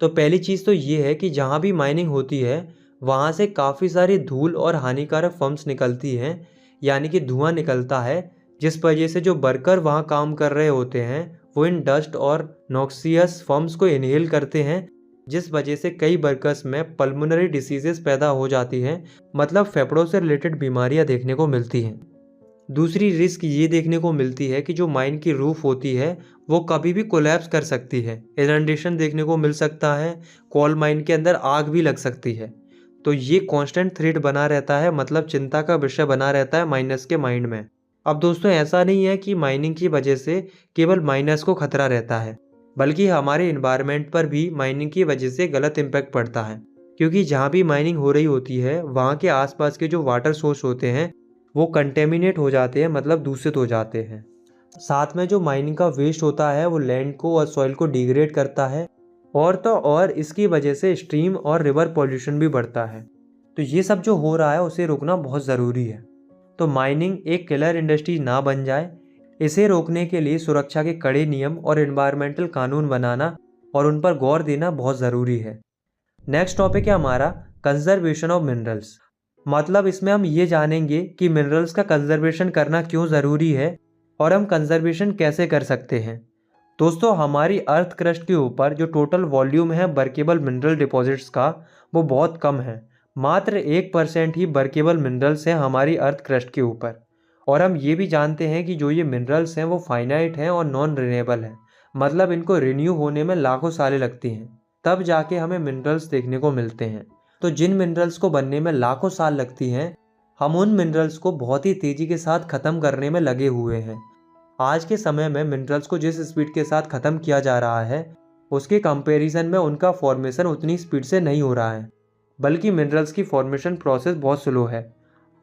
तो पहली चीज़ तो ये है कि जहाँ भी माइनिंग होती है वहाँ से काफ़ी सारी धूल और हानिकारक फम्स निकलती हैं, यानी कि धुआं निकलता है, जिस वजह से जो वर्कर वहाँ काम कर रहे होते हैं वो इन डस्ट और नॉक्सियस फम्स को इनहेल करते हैं, जिस वजह से कई वर्कर्स में पल्मोनरी डिसीजेस पैदा हो जाती हैं, मतलब फेफड़ों से रिलेटेड बीमारियाँ देखने को मिलती हैं। दूसरी रिस्क ये देखने को मिलती है कि जो माइन की रूफ होती है वो कभी भी कोलैप्स कर सकती है, इनंडेशन देखने को मिल सकता है, कोल माइन के अंदर आग भी लग सकती है। तो ये कांस्टेंट थ्रेट बना रहता है, मतलब चिंता का विषय बना रहता है माइनर्स के माइंड में। अब दोस्तों, ऐसा नहीं है कि माइनिंग की वजह से केवल माइनर्स को खतरा रहता है, बल्कि हमारे इन्वायरमेंट पर भी माइनिंग की वजह से गलत इम्पैक्ट पड़ता है, क्योंकि जहाँ भी माइनिंग हो रही होती है वहाँ के आसपास के जो वाटर सोर्स होते हैं वो कंटेमिनेट हो जाते हैं, मतलब दूषित हो जाते हैं। साथ में जो माइनिंग का वेस्ट होता है वो लैंड को और सॉइल को डिग्रेड करता है, और तो और इसकी वजह से स्ट्रीम और रिवर पॉल्यूशन भी बढ़ता है। तो ये सब जो हो रहा है उसे रोकना बहुत ज़रूरी है। तो माइनिंग एक किलर इंडस्ट्री ना बन जाए, इसे रोकने के लिए सुरक्षा के कड़े नियम और एनवायरमेंटल कानून बनाना और उन पर गौर देना बहुत ज़रूरी है। नेक्स्ट टॉपिक है हमारा कंजर्वेशन ऑफ मिनरल्स। मतलब इसमें हम ये जानेंगे कि मिनरल्स का कंजर्वेशन करना क्यों ज़रूरी है और हम कंजर्वेशन कैसे कर सकते हैं। दोस्तों, हमारी अर्थ क्रस्ट के ऊपर जो टोटल वॉल्यूम है बर्केबल मिनरल डिपॉजिट्स का वो बहुत कम है। मात्र 1% ही बर्केबल मिनरल्स हैं हमारी अर्थ क्रस्ट के ऊपर। और हम ये भी जानते हैं कि जो ये मिनरल्स हैं वो फाइनाइट हैं और नॉन रिन्यूएबल हैं, मतलब इनको रिन्यू होने में लाखों सालें लगती हैं, तब जाके हमें मिनरल्स देखने को मिलते हैं। तो जिन मिनरल्स को बनने में लाखों साल लगती हैं, हम उन मिनरल्स को बहुत ही तेज़ी के साथ ख़त्म करने में लगे हुए हैं। आज के समय में मिनरल्स को जिस स्पीड के साथ ख़त्म किया जा रहा है उसके कंपैरिजन में उनका फॉर्मेशन उतनी स्पीड से नहीं हो रहा है, बल्कि मिनरल्स की फॉर्मेशन प्रोसेस बहुत स्लो है।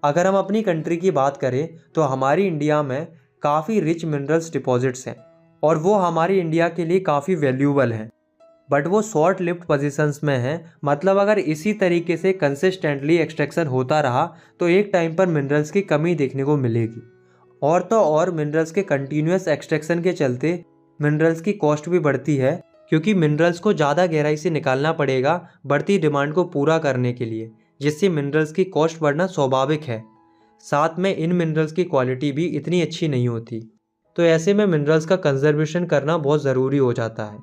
अगर हम अपनी कंट्री की बात करें तो हमारी इंडिया में काफ़ी रिच मिनरल्स डिपॉजिट्स हैं और वो हमारी इंडिया के लिए काफ़ी वैल्यूबल हैं, बट वो शॉर्ट लिव्ड पोजीशंस में है। मतलब अगर इसी तरीके से कंसिस्टेंटली एक्सट्रैक्शन होता रहा तो एक टाइम पर मिनरल्स की कमी देखने को मिलेगी। और तो और मिनरल्स के कंटिन्यूस एक्सट्रैक्शन के चलते मिनरल्स की कॉस्ट भी बढ़ती है, क्योंकि मिनरल्स को ज़्यादा गहराई से निकालना पड़ेगा बढ़ती डिमांड को पूरा करने के लिए, जिससे मिनरल्स की कॉस्ट बढ़ना स्वाभाविक है। साथ में इन मिनरल्स की क्वालिटी भी इतनी अच्छी नहीं होती। तो ऐसे में मिनरल्स का कंजर्वेशन करना बहुत ज़रूरी हो जाता है।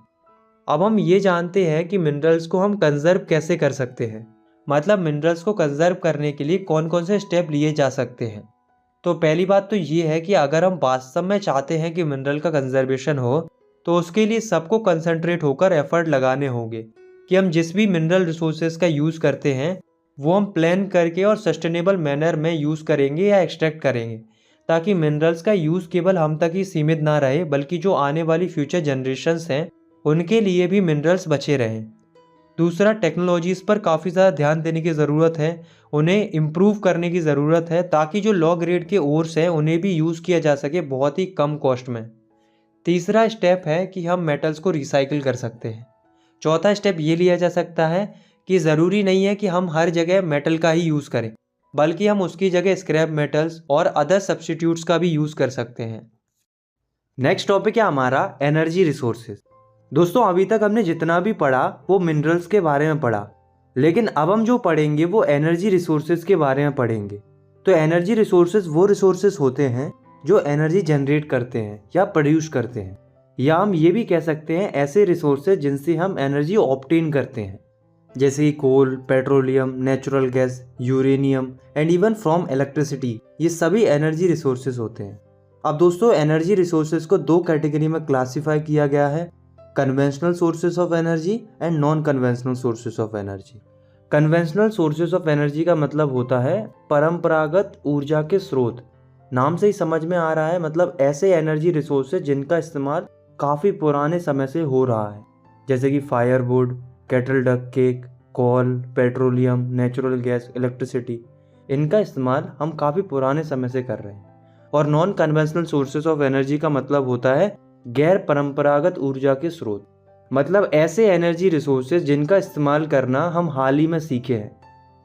अब हम ये जानते हैं कि मिनरल्स को हम कंजर्व कैसे कर सकते हैं। मतलब मिनरल्स को कंजर्व करने के लिए कौन कौन से स्टेप लिए जा सकते हैं। तो पहली बात तो ये है कि अगर हम वास्तव में चाहते हैं कि मिनरल का कंजर्वेशन हो तो उसके लिए सबको कंसंट्रेट होकर एफर्ट लगाने होंगे कि हम जिस भी मिनरल रिसोर्सेज का यूज़ करते हैं वो हम प्लान करके और सस्टेनेबल मैनर में यूज़ करेंगे या एक्सट्रैक्ट करेंगे, ताकि मिनरल्स का यूज़ केवल हम तक ही सीमित ना रहे, बल्कि जो आने वाली फ्यूचर जनरेशन्स हैं उनके लिए भी मिनरल्स बचे रहें। दूसरा, टेक्नोलॉजीज़ पर काफ़ी ज़्यादा ध्यान देने की ज़रूरत है, उन्हें इम्प्रूव करने की ज़रूरत है, ताकि जो लो ग्रेड के ओर्स हैं उन्हें भी यूज़ किया जा सके बहुत ही कम कॉस्ट में। तीसरा स्टेप है कि हम मेटल्स को रिसाइकिल कर सकते हैं। चौथा स्टेप ये लिया जा सकता है कि ज़रूरी नहीं है कि हम हर जगह मेटल का ही यूज़ करें, बल्कि हम उसकी जगह स्क्रैप मेटल्स और अदर सब्स्टिट्यूट्स का भी यूज़ कर सकते हैं। नेक्स्ट टॉपिक है हमारा एनर्जी रिसोर्सेज। दोस्तों, अभी तक हमने जितना भी पढ़ा वो मिनरल्स के बारे में पढ़ा, लेकिन अब हम जो पढ़ेंगे वो एनर्जी रिसोर्सेज के बारे में पढ़ेंगे। तो एनर्जी रिसोर्सेज वो रिसोर्सेज होते हैं जो एनर्जी जनरेट करते हैं या प्रोड्यूस करते हैं, या हम ये भी कह सकते हैं ऐसे रिसोर्सेज जिनसे हम एनर्जी ऑब्टेन करते हैं, जैसे कि coal, petroleum, natural gas, uranium and even from electricity. ये सभी एनर्जी रिसोर्सेज होते हैं। अब दोस्तों, एनर्जी रिसोर्सेज को दो कैटेगरी में क्लासीफाई किया गया है, conventional sources of energy and non conventional sources of energy. Conventional sources of energy का मतलब होता है परंपरागत ऊर्जा के स्रोत। नाम से ही समझ में आ रहा है, मतलब ऐसे एनर्जी रिसोर्सेज जिनका इस्तेमाल काफ़ी पुराने समय से हो रहा है। जैसे कि फायरवुड, कैटल डक केक, कोल, पेट्रोलियम, नेचुरल गैस, इलेक्ट्रिसिटी, इनका इस्तेमाल हम काफ़ी पुराने समय से कर रहे हैं। और non conventional sources of energy का मतलब होता है गैर परंपरागत ऊर्जा के स्रोत, मतलब ऐसे एनर्जी रिसोर्सेज जिनका इस्तेमाल करना हम हाल ही में सीखे हैं,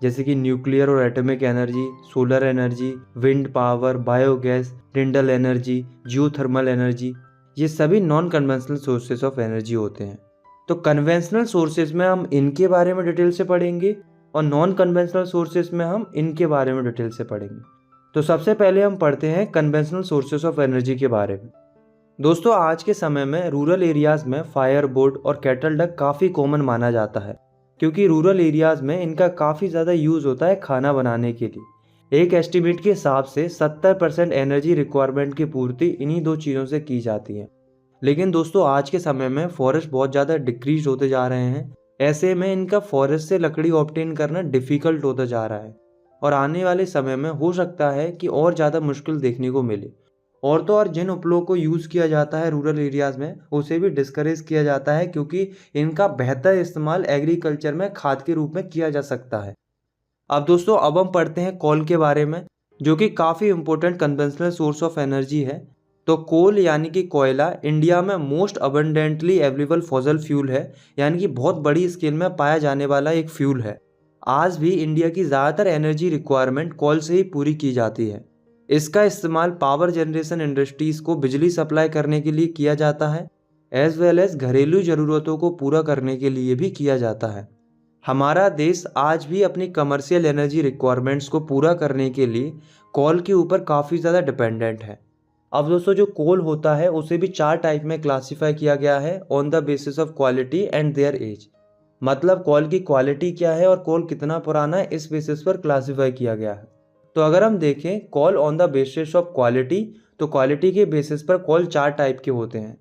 जैसे कि न्यूक्लियर और atomic energy, solar energy, wind power, biogas, टिंडल energy, geothermal energy, ये सभी non conventional sources of energy होते हैं। तो कन्वेंशनल सोर्सेज में हम इनके बारे में डिटेल से पढ़ेंगे और नॉन कन्वेंशनल सोर्सेज में हम इनके बारे में डिटेल से पढ़ेंगे। तो सबसे पहले हम पढ़ते हैं कन्वेंशनल सोर्सेज ऑफ एनर्जी के बारे में। दोस्तों, आज के समय में रूरल एरियाज में फायरवुड और कैटल डक काफ़ी कॉमन माना जाता है, क्योंकि रूरल एरियाज में इनका काफ़ी ज़्यादा यूज़ होता है खाना बनाने के लिए। एक एस्टिमेट के हिसाब से 70% एनर्जी रिक्वायरमेंट की पूर्ति इन्हीं दो चीज़ों से की जाती है। लेकिन दोस्तों, आज के समय में फॉरेस्ट बहुत ज़्यादा डिक्रीज होते जा रहे हैं। ऐसे में इनका फॉरेस्ट से लकड़ी ऑब्टेन करना डिफ़िकल्ट होता जा रहा है और आने वाले समय में हो सकता है कि और ज़्यादा मुश्किल देखने को मिले। और तो और जिन उपलों को यूज़ किया जाता है रूरल एरियाज़ में, उसे भी डिस्करेज किया जाता है, क्योंकि इनका बेहतर इस्तेमाल एग्रीकल्चर में खाद के रूप में किया जा सकता है। अब दोस्तों, अब हम पढ़ते हैं कोल के बारे में, जो कि काफ़ी important conventional source of energy है। तो कोल यानी कि कोयला इंडिया में most abundantly available fossil fuel है, यानी कि बहुत बड़ी स्केल में पाया जाने वाला एक फ्यूल है। आज भी इंडिया की ज़्यादातर एनर्जी रिक्वायरमेंट कोल से ही पूरी की जाती है। इसका इस्तेमाल पावर जनरेशन इंडस्ट्रीज़ को बिजली सप्लाई करने के लिए किया जाता है, एज वेल एज घरेलू ज़रूरतों को पूरा करने के लिए भी किया जाता है। हमारा देश आज भी अपनी कमर्शियल एनर्जी रिक्वायरमेंट्स को पूरा करने के लिए कोल के ऊपर काफ़ी ज़्यादा डिपेंडेंट है। अब दोस्तों, जो कोल होता है उसे भी 4 टाइप में क्लासीफाई किया गया है on the basis of quality and their age. मतलब कोल की क्वालिटी क्या है और कोल कितना पुराना है, इस बेसिस पर क्लासीफाई किया गया है। तो अगर हम देखें coal on the basis of quality, तो क्वालिटी के बेसिस पर कोल 4 टाइप के होते हैं: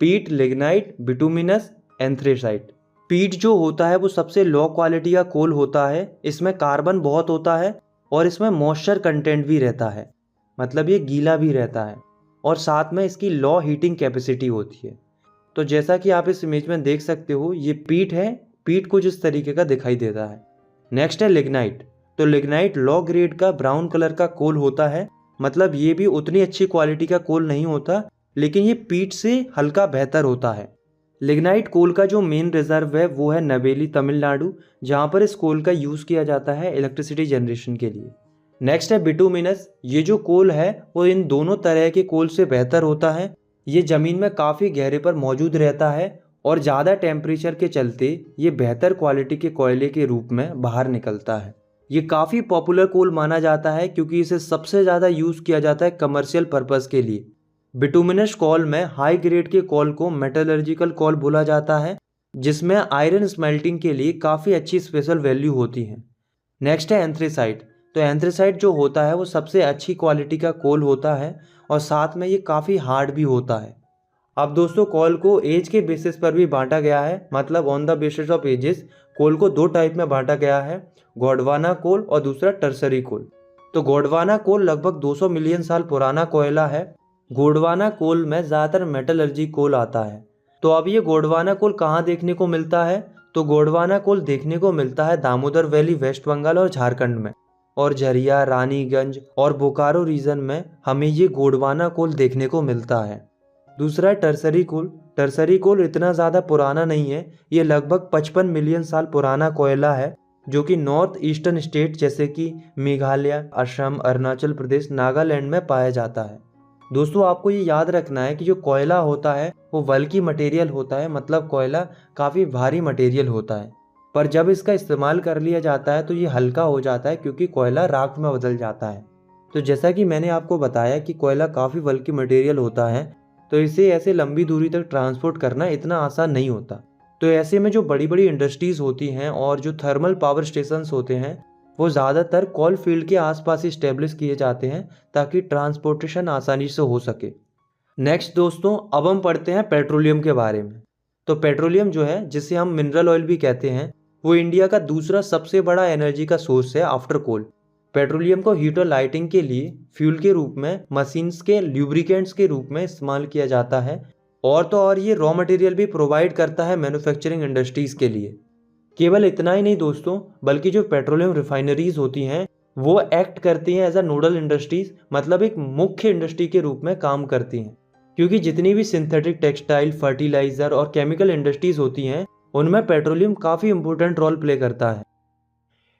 पीट, लिग्नाइट, बिटुमिनस, एंथ्रेसाइट। पीट जो होता है वो सबसे लो क्वालिटी का कोल होता है। इसमें कार्बन बहुत होता है और इसमें मॉइस्चर कंटेंट भी रहता है, मतलब ये गीला भी रहता है, और साथ में इसकी लो हीटिंग कैपेसिटी होती है। तो जैसा कि आप इस इमेज में देख सकते हो, ये पीट है। पीट कुछ इस तरीके का दिखाई देता है। नेक्स्ट है लिग्नाइट। तो लिग्नाइट लो ग्रेड का ब्राउन कलर का कोल होता है, मतलब ये भी उतनी अच्छी क्वालिटी का कोल नहीं होता, लेकिन ये पीट से हल्का बेहतर होता है। लिग्नाइट कोल का जो मेन रिजर्व है वो है नवेली, तमिलनाडु, जहाँ पर इस कोल का यूज़ किया जाता है इलेक्ट्रिसिटी जनरेशन के लिए। नेक्स्ट है बिटुमिनस। ये जो कोल है वो इन दोनों तरह के कोल से बेहतर होता है। ये ज़मीन में काफ़ी गहरे पर मौजूद रहता है और ज़्यादा टेम्परेचर के चलते ये बेहतर क्वालिटी के कोयले के रूप में बाहर निकलता है। ये काफ़ी पॉपुलर कोल माना जाता है क्योंकि इसे सबसे ज़्यादा यूज़ किया जाता है कमर्शियल पर्पज़ के लिए। बिटुमिनस कोल में हाई ग्रेड के कोल को मेटलर्जिकल कोल बोला जाता है, जिसमें आयरन स्मेल्टिंग के लिए काफ़ी अच्छी स्पेशल वैल्यू होती है। नेक्स्ट है एंथ्रेसाइट। तो एंथ्रेसाइट जो होता है वो सबसे अच्छी क्वालिटी का कोल होता है और साथ में ये काफ़ी हार्ड भी होता है। अब दोस्तों, कोल को एज के बेसिस पर भी बांटा गया है, मतलब on the basis of ages coal को 2 टाइप में बांटा गया है, गोंडवाना कोल और दूसरा टर्सरी कोल। तो गोंडवाना कोल लगभग 200 मिलियन साल पुराना कोयला है। गोंडवाना कोल में ज़्यादातर मेटलर्जी कोल आता है। तो अब ये गोंडवाना कोल कहाँ देखने को मिलता है? तो गोंडवाना कोल देखने को मिलता है दामोदर वैली, वेस्ट बंगाल और झारखंड में, और झरिया, रानीगंज और बोकारो रीजन में हमें ये गोंडवाना कोल देखने को मिलता है। दूसरा है टर्सरी कोल। टर्सरी कोल इतना ज़्यादा पुराना नहीं है, ये लगभग 55 मिलियन साल पुराना कोयला है, जो कि नॉर्थ ईस्टर्न स्टेट जैसे कि मेघालय, असम, अरुणाचल प्रदेश, नागालैंड में पाया जाता है। दोस्तों, आपको ये याद रखना है कि जो कोयला होता है वो बल्की मटेरियल होता है, मतलब कोयला काफ़ी भारी मटेरियल होता है, पर जब इसका इस्तेमाल कर लिया जाता है तो ये हल्का हो जाता है क्योंकि कोयला राख में बदल जाता है। तो जैसा कि मैंने आपको बताया कि कोयला काफ़ी बल्की मटेरियल होता है, तो इसे ऐसे लंबी दूरी तक ट्रांसपोर्ट करना इतना आसान नहीं होता। तो ऐसे में जो बड़ी बड़ी इंडस्ट्रीज़ होती हैं और जो थर्मल पावर स्टेशंस होते हैं वो ज़्यादातर कोल फील्ड के आसपास इस्टेब्लिश किए जाते हैं ताकि ट्रांसपोर्टेशन आसानी से हो सके। नेक्स्ट दोस्तों, अब हम पढ़ते हैं पेट्रोलियम के बारे में। तो पेट्रोलियम जो है, जिसे हम मिनरल ऑयल भी कहते हैं, वो इंडिया का दूसरा सबसे बड़ा एनर्जी का सोर्स है आफ्टर कोल। पेट्रोलियम को हीट और लाइटिंग के लिए फ्यूल के रूप में, मशीन्स के लुब्रिकेंट्स के रूप में इस्तेमाल किया जाता है। और तो और ये रॉ मटेरियल भी प्रोवाइड करता है मैन्युफैक्चरिंग इंडस्ट्रीज़ के लिए। केवल इतना ही नहीं दोस्तों, बल्कि जो पेट्रोलियम रिफाइनरीज होती हैं वो एक्ट करती हैं एज अ नोडल इंडस्ट्रीज, मतलब एक मुख्य इंडस्ट्री के रूप में काम करती हैं। क्योंकि जितनी भी सिंथेटिक टेक्सटाइल, फर्टिलाइजर और केमिकल इंडस्ट्रीज होती हैं उनमें पेट्रोलियम काफ़ी इंपॉर्टेंट रोल प्ले करता है।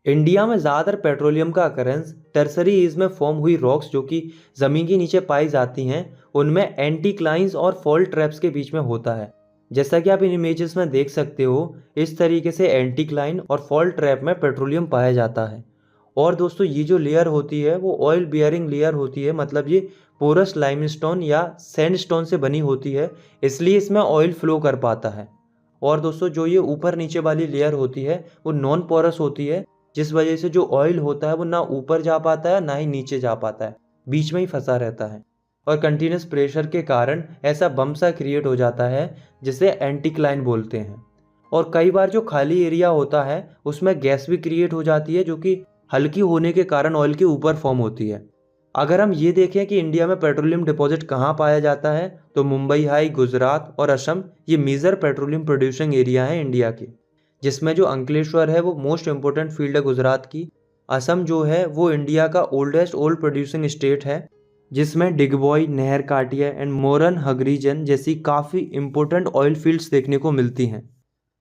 इंडिया में ज़्यादातर पेट्रोलियम का अकरेंस टर्सरी एज में फॉर्म हुई रॉक्स जो कि ज़मीन के नीचे पाई जाती हैं उनमें एंटीक्लाइंस और फॉल्ट ट्रैप्स के बीच में होता है। जैसा कि आप इन इमेजेस में देख सकते हो, इस तरीके से एंटीक्लाइन और फॉल्ट ट्रैप में पेट्रोलियम पाया जाता है। और दोस्तों ये जो लेयर होती है वो ऑयल बियरिंग लेयर होती है, मतलब ये पोरस लाइमस्टोन या सैंडस्टोन से बनी होती है, इसलिए इसमें ऑयल फ्लो कर पाता है। और दोस्तों जो ये ऊपर नीचे वाली लेयर होती है वो नॉन पोरस होती है, जिस वजह से जो ऑयल होता है वो ना ऊपर जा पाता है ना ही नीचे जा पाता है, बीच में ही फंसा रहता है। और कंटिन्यूस प्रेशर के कारण ऐसा बम सा क्रिएट हो जाता है जिसे एंटीक्लाइन बोलते हैं। और कई बार जो खाली एरिया होता है उसमें गैस भी क्रिएट हो जाती है जो कि हल्की होने के कारण ऑयल के ऊपर फॉर्म होती है। अगर हम ये देखें कि इंडिया में पेट्रोलियम डिपॉजिट कहाँ पाया जाता है तो मुंबई हाई, गुजरात और असम ये मेजर पेट्रोलियम प्रोड्यूसिंग एरिया हैं इंडिया के, जिसमें जो अंकलेश्वर है वो मोस्ट इम्पोर्टेंट फील्ड है गुजरात की। असम जो है वो इंडिया का ओल्डेस्ट ओल्ड प्रोड्यूसिंग स्टेट है, जिसमें डिगबॉय, नहर काटिया एंड मोरन हगरीजन जैसी काफ़ी इंपॉर्टेंट ऑयल फील्ड्स देखने को मिलती हैं।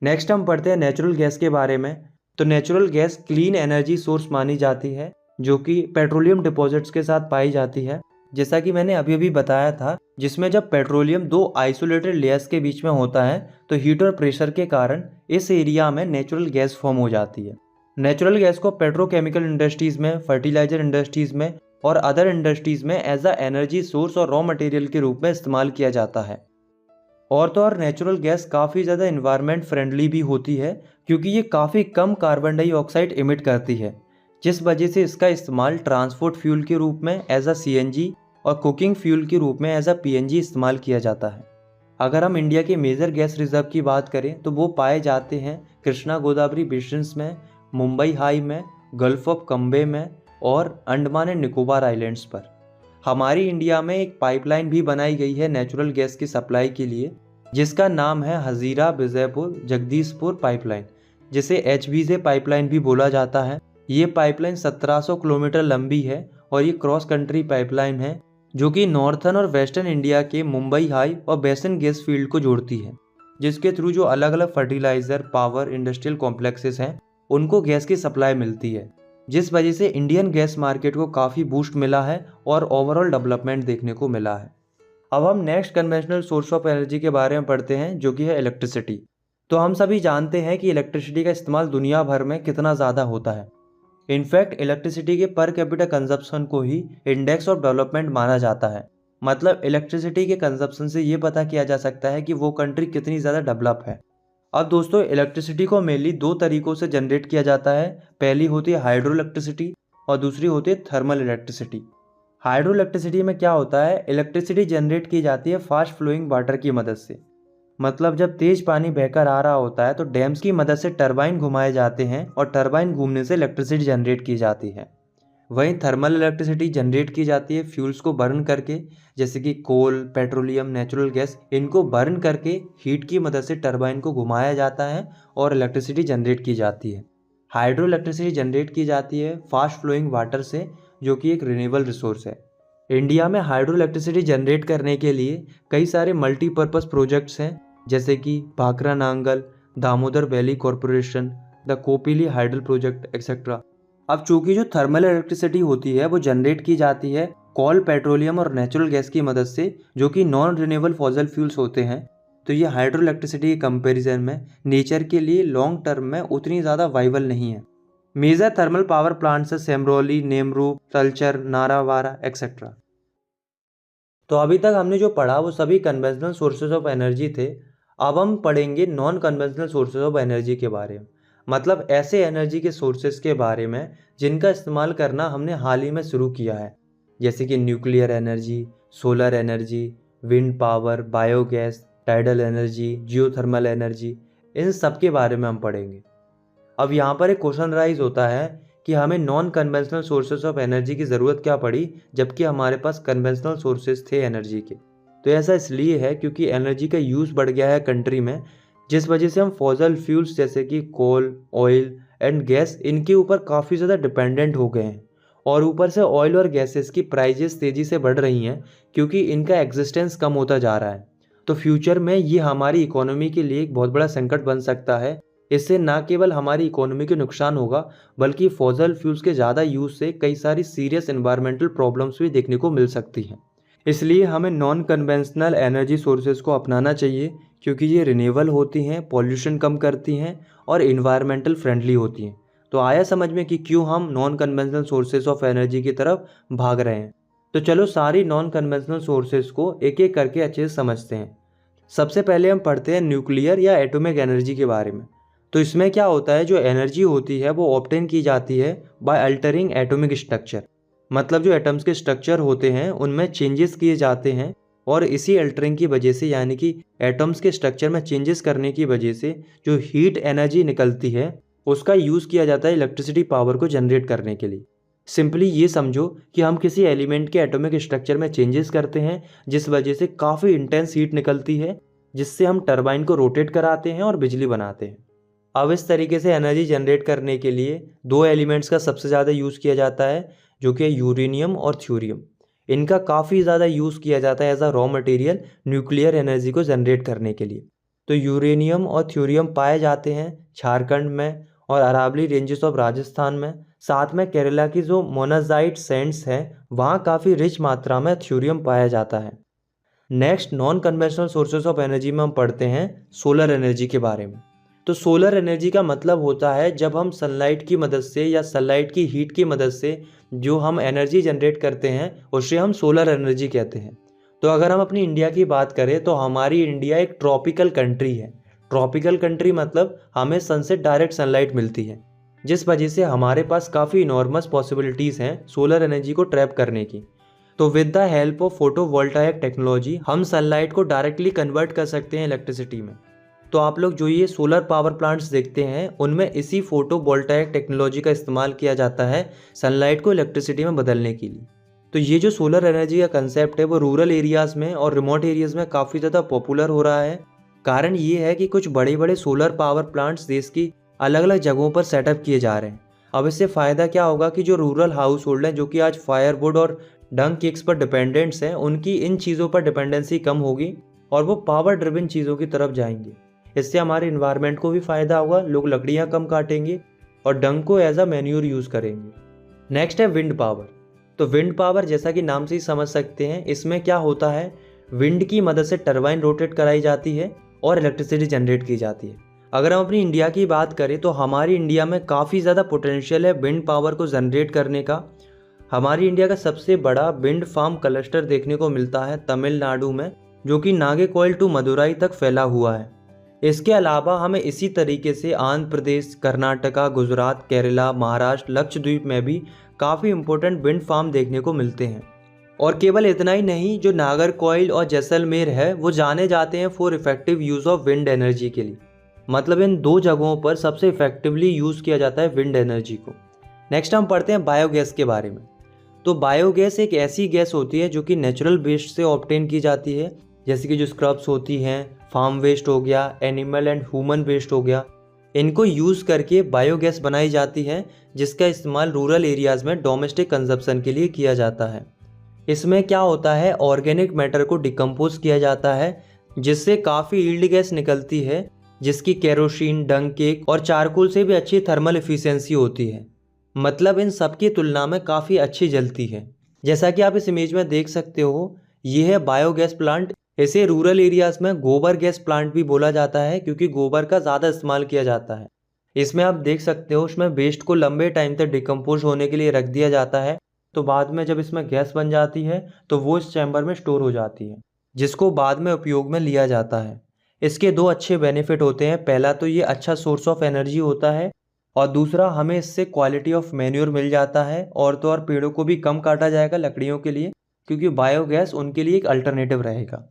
नेक्स्ट हम पढ़ते हैं नेचुरल गैस के बारे में। तो natural gas clean energy source मानी जाती है जो कि पेट्रोलियम डिपॉजिट्स के साथ पाई जाती है, जैसा कि मैंने अभी अभी बताया था, जिसमें जब पेट्रोलियम दो आइसोलेटेड लेयर्स के बीच में होता है तो हीट और प्रेशर के कारण इस एरिया में नेचुरल गैस फॉर्म हो जाती है। नेचुरल गैस को पेट्रोकेमिकल इंडस्ट्रीज़ में, फर्टिलाइजर इंडस्ट्रीज़ में और अदर इंडस्ट्रीज़ में एज अ एनर्जी सोर्स और रॉ मटेरियल के रूप में इस्तेमाल किया जाता है। और तो और नेचुरल गैस काफ़ी ज़्यादा इन्वायरमेंट फ्रेंडली भी होती है क्योंकि ये काफ़ी कम कार्बन डाइऑक्साइड इमिट करती है, जिस वजह से इसका इस्तेमाल ट्रांसपोर्ट फ्यूल के रूप में एज अ सीएनजी और कुकिंग फ्यूल के रूप में एज अ पीएनजी इस्तेमाल किया जाता है। अगर हम इंडिया के मेजर गैस रिजर्व की बात करें तो वो पाए जाते हैं कृष्णा गोदावरी बेसिन्स में, मुंबई हाई में, गल्फ ऑफ कम्बे में और अंडमान एंड निकोबार आइलैंड्स पर। हमारी इंडिया में एक पाइपलाइन भी बनाई गई है नेचुरल गैस की सप्लाई के लिए, जिसका नाम है हजीरा विजयपुर जगदीशपुर पाइपलाइन, जिसे एचबीजे पाइपलाइन भी बोला जाता है। ये पाइपलाइन 1700 किलोमीटर लंबी है और ये क्रॉस कंट्री पाइपलाइन है जो कि नॉर्थर्न और वेस्टर्न इंडिया के मुंबई हाई और बेसिन गैस फील्ड को जोड़ती है, जिसके थ्रू जो अलग अलग फर्टिलाइजर, पावर, इंडस्ट्रियल कॉम्प्लेक्सेस हैं उनको गैस की सप्लाई मिलती है, जिस वजह से इंडियन गैस मार्केट को काफ़ी बूस्ट मिला है और ओवरऑल डेवलपमेंट देखने को मिला है। अब हम next conventional source of energy के बारे में पढ़ते हैं जो कि है इलेक्ट्रिसिटी। तो हम सभी जानते हैं कि इलेक्ट्रिसिटी का इस्तेमाल दुनिया भर में कितना ज़्यादा होता है। इनफैक्ट इलेक्ट्रिसिटी के पर कैपिटा कंजप्शन को ही इंडेक्स ऑफ डेवलपमेंट माना जाता है। मतलब इलेक्ट्रिसिटी के कंजप्शन से ये पता किया जा सकता है कि वो कंट्री कितनी ज़्यादा डेवलप है। अब दोस्तों इलेक्ट्रिसिटी को मेनली दो तरीक़ों से जनरेट किया जाता है। पहली होती है हाइड्रो इलेक्ट्रिसिटी और दूसरी होती है थर्मल इलेक्ट्रिसिटी। हाइड्रो इलेक्ट्रिसिटी में क्या होता है, इलेक्ट्रिसिटी जनरेट की जाती है फास्ट फ्लोइंग वाटर की मदद से। मतलब जब तेज पानी बहकर आ रहा होता है तो डैम्स की मदद से टरबाइन घुमाए जाते हैं और टरबाइन घूमने से इलेक्ट्रिसिटी जनरेट की जाती है। वहीं थर्मल इलेक्ट्रिसिटी जनरेट की जाती है फ्यूल्स को बर्न करके, जैसे कि कोल, पेट्रोलियम, नेचुरल गैस, इनको बर्न करके हीट की मदद से टरबाइन को घुमाया जाता है और इलेक्ट्रिसिटी जनरेट की जाती है। हाइड्रो इलेक्ट्रिसिटी जनरेट की जाती है फास्ट फ्लोइंग वाटर से, जो कि एक रिन्यूएबल रिसोर्स है। इंडिया में हाइड्रो इलेक्ट्रिसिटी जनरेट करने के लिए कई सारे मल्टीपर्पज़ प्रोजेक्ट्स हैं, जैसे कि Bhakra Nangal, Damodar valley corporation, the Kopili hydel project etcetera. अब चूंकि जो थर्मल इलेक्ट्रिसिटी होती है वो जनरेट की जाती है कोल, पेट्रोलियम और नेचुरल गैस की मदद से, जो कि नॉन रिन्यूएबल फॉसिल फ्यूल्स होते हैं, तो ये हाइड्रो इलेक्ट्रिसिटी के कंपैरिजन में नेचर के लिए लॉन्ग टर्म में उतनी ज़्यादा वाइबल नहीं है। मेजर थर्मल पावर प्लांट्स है सेमरोली, नेमरू, तलचर, नारावारा एक्सेट्रा। तो अभी तक हमने जो पढ़ा वो सभी कन्वेंशनल सोर्सेज ऑफ एनर्जी थे। अब हम पढ़ेंगे non conventional sources of energy के बारे में, मतलब ऐसे एनर्जी के सोर्सेज के बारे में जिनका इस्तेमाल करना हमने हाल ही में शुरू किया है, जैसे कि nuclear energy, solar energy, wind power, biogas, tidal energy, geothermal energy, इन सब के बारे में हम पढ़ेंगे। अब यहाँ पर एक क्वेश्चन राइज होता है कि हमें non conventional sources of energy की ज़रूरत क्या पड़ी जबकि हमारे पास कन्वेंशनल सोर्सेज थे एनर्जी के। तो ऐसा इसलिए है क्योंकि एनर्जी का यूज़ बढ़ गया है कंट्री में, जिस वजह से हम फॉसल फ्यूल्स जैसे कि कोल, ऑयल एंड गैस इनके ऊपर काफ़ी ज़्यादा डिपेंडेंट हो गए हैं। और ऊपर से ऑयल और गैसेस की प्राइजेस तेज़ी से बढ़ रही हैं क्योंकि इनका एग्जिस्टेंस कम होता जा रहा है। तो फ्यूचर में ये हमारी इकोनॉमी के लिए एक बहुत बड़ा संकट बन सकता है। इससे ना केवल हमारी इकोनॉमी को नुकसान होगा, बल्कि फॉसल फ्यूल्स के ज़्यादा यूज़ से कई सारी सीरियस एनवायरमेंटल प्रॉब्लम्स भी देखने को मिल सकती हैं। इसलिए हमें नॉन कन्वेंशनल एनर्जी सोर्सेज को अपनाना चाहिए क्योंकि ये रिन्यूएबल होती हैं, पॉल्यूशन कम करती हैं और इन्वायरमेंटल फ्रेंडली होती हैं। तो आया समझ में कि क्यों हम non conventional sources of energy की तरफ भाग रहे हैं। तो चलो सारी नॉन कन्वेंशनल सोर्सेज को एक एक करके अच्छे से समझते हैं। सबसे पहले हम पढ़ते हैं न्यूक्लियर या एटॉमिक एनर्जी के बारे में। तो इसमें क्या होता है, जो एनर्जी होती है वो ऑब्टेन की जाती है बाय अल्टरिंग एटॉमिक स्ट्रक्चर। मतलब जो एटम्स के स्ट्रक्चर होते हैं उनमें चेंजेस किए जाते हैं और इसी अल्टरिंग की वजह से, यानी कि एटम्स के स्ट्रक्चर में चेंजेस करने की वजह से जो हीट एनर्जी निकलती है उसका यूज़ किया जाता है इलेक्ट्रिसिटी पावर को जनरेट करने के लिए। सिंपली ये समझो कि हम किसी एलिमेंट के एटॉमिक स्ट्रक्चर में चेंजेस करते हैं जिस वजह से काफ़ी इंटेंस हीट निकलती है, जिससे हम टरबाइन को रोटेट कराते हैं और बिजली बनाते हैं। अब इस तरीके से एनर्जी जनरेट करने के लिए दो एलिमेंट्स का सबसे ज़्यादा यूज़ किया जाता है, जो कि यूरेनियम और थ्योरियम। इनका काफ़ी ज़्यादा यूज़ किया जाता है as a raw material nuclear energy को जनरेट करने के लिए। तो यूरेनियम और थ्योरियम पाए जाते हैं झारखंड में और अरावली रेंजेस ऑफ राजस्थान में। साथ में केरला की जो मोनाजाइट सैंड्स हैं वहाँ काफ़ी रिच मात्रा में थ्योरियम पाया जाता है। Next, non conventional sources of energy में हम पढ़ते हैं सोलर एनर्जी के बारे में। तो सोलर एनर्जी का मतलब होता है जब हम सनलाइट की मदद से या सनलाइट की हीट की मदद से जो हम एनर्जी जनरेट करते हैं उसे हम सोलर एनर्जी कहते हैं। तो अगर हम अपनी इंडिया की बात करें तो हमारी इंडिया एक ट्रॉपिकल कंट्री है। ट्रॉपिकल कंट्री मतलब हमें सन से डायरेक्ट सनलाइट मिलती है, जिस वजह से हमारे पास काफ़ी इनॉर्मस पॉसिबिलिटीज़ हैं सोलर एनर्जी को ट्रैप करने की। तो with the help of photovoltaic technology हम सनलाइट को डायरेक्टली कन्वर्ट कर सकते हैं इलेक्ट्रिसिटी में। तो आप लोग जो ये सोलर पावर प्लांट्स देखते हैं उनमें इसी फोटोवोल्टाइक टेक्नोलॉजी का इस्तेमाल किया जाता है सनलाइट को इलेक्ट्रिसिटी में बदलने के लिए। तो ये जो सोलर एनर्जी का कंसेप्ट है वो रूरल एरियाज़ में और रिमोट एरियाज़ में काफ़ी ज़्यादा पॉपुलर हो रहा है। कारण ये है कि कुछ बड़े बड़े सोलर पावर प्लांट्स देश की अलग अलग जगहों पर सेटअप किए जा रहे हैं। अब इससे फ़ायदा क्या होगा कि जो रूरल हाउस होल्ड हैं जो कि आज फायरवुड और डंग केक्स पर डिपेंडेंट्स हैं, उनकी इन चीज़ों पर डिपेंडेंसी कम होगी और वो पावर ड्रिवन चीज़ों की तरफ जाएंगे। इससे हमारे इन्वायरमेंट को भी फ़ायदा होगा, लोग लकड़ियाँ कम काटेंगे और डंग को एज अ मैन्यूर यूज़ करेंगे। नेक्स्ट है विंड पावर। तो विंड पावर जैसा कि नाम से ही समझ सकते हैं, इसमें क्या होता है, विंड की मदद से टरबाइन रोटेट कराई जाती है और इलेक्ट्रिसिटी जनरेट की जाती है। अगर हम अपनी इंडिया की बात करें तो हमारी इंडिया में काफ़ी ज़्यादा पोटेंशियल है विंड पावर को जनरेट करने का। हमारी इंडिया का सबसे बड़ा विंड फार्म क्लस्टर देखने को मिलता है तमिलनाडु में, जो कि नागेरकोइल टू मदुराई तक फैला हुआ है। इसके अलावा हमें इसी तरीके से आंध्र प्रदेश, कर्नाटका, गुजरात, केरला, महाराष्ट्र, लक्षद्वीप में भी काफ़ी इंपॉर्टेंट विंड फार्म देखने को मिलते हैं। और केवल इतना ही नहीं, जो नागरकोइल और जैसलमेर है वो जाने जाते हैं for effective use of wind energy के लिए। मतलब इन दो जगहों पर सबसे इफेक्टिवली यूज़ किया जाता है विंड एनर्जी को। नेक्स्ट हम पढ़ते हैं बायोगैस के बारे में। तो बायोगैस एक ऐसी गैस होती है जो कि नेचुरल वेस्ट से ऑब्टेन की जाती है, जैसे कि जो स्क्रब्स होती हैं, फार्म वेस्ट हो गया, एनिमल एंड ह्यूमन वेस्ट हो गया। इनको यूज़ करके बायोगैस बनाई जाती है, जिसका इस्तेमाल रूरल एरियाज़ में डोमेस्टिक कंजप्शन के लिए किया जाता है। इसमें क्या होता है, ऑर्गेनिक मैटर को डिकम्पोज किया जाता है, जिससे काफ़ी यील्ड गैस निकलती है, जिसकी केरोसिन, डंग केक और चारकोल से भी अच्छी थर्मल एफिशिएंसी होती है। मतलब इन सब की तुलना में काफ़ी अच्छी जलती है। जैसा कि आप इस इमेज में देख सकते हो, ये है बायोगैस प्लांट। इसे रूरल एरियाज़ में गोबर गैस प्लांट भी बोला जाता है, क्योंकि गोबर का ज़्यादा इस्तेमाल किया जाता है। इसमें आप देख सकते हो, उसमें वेस्ट को लंबे टाइम तक डिकम्पोज होने के लिए रख दिया जाता है। तो बाद में जब इसमें गैस बन जाती है तो वो इस चैम्बर में स्टोर हो जाती है, जिसको बाद में उपयोग में लिया जाता है। इसके दो अच्छे बेनिफिट होते हैं। पहला तो ये अच्छा सोर्स ऑफ एनर्जी होता है, और दूसरा हमें इससे क्वालिटी ऑफ मैन्योर मिल जाता है। और तो और पेड़ों को भी कम काटा जाएगा लकड़ियों के लिए, क्योंकि बायोगैस उनके लिए एक अल्टरनेटिव रहेगा।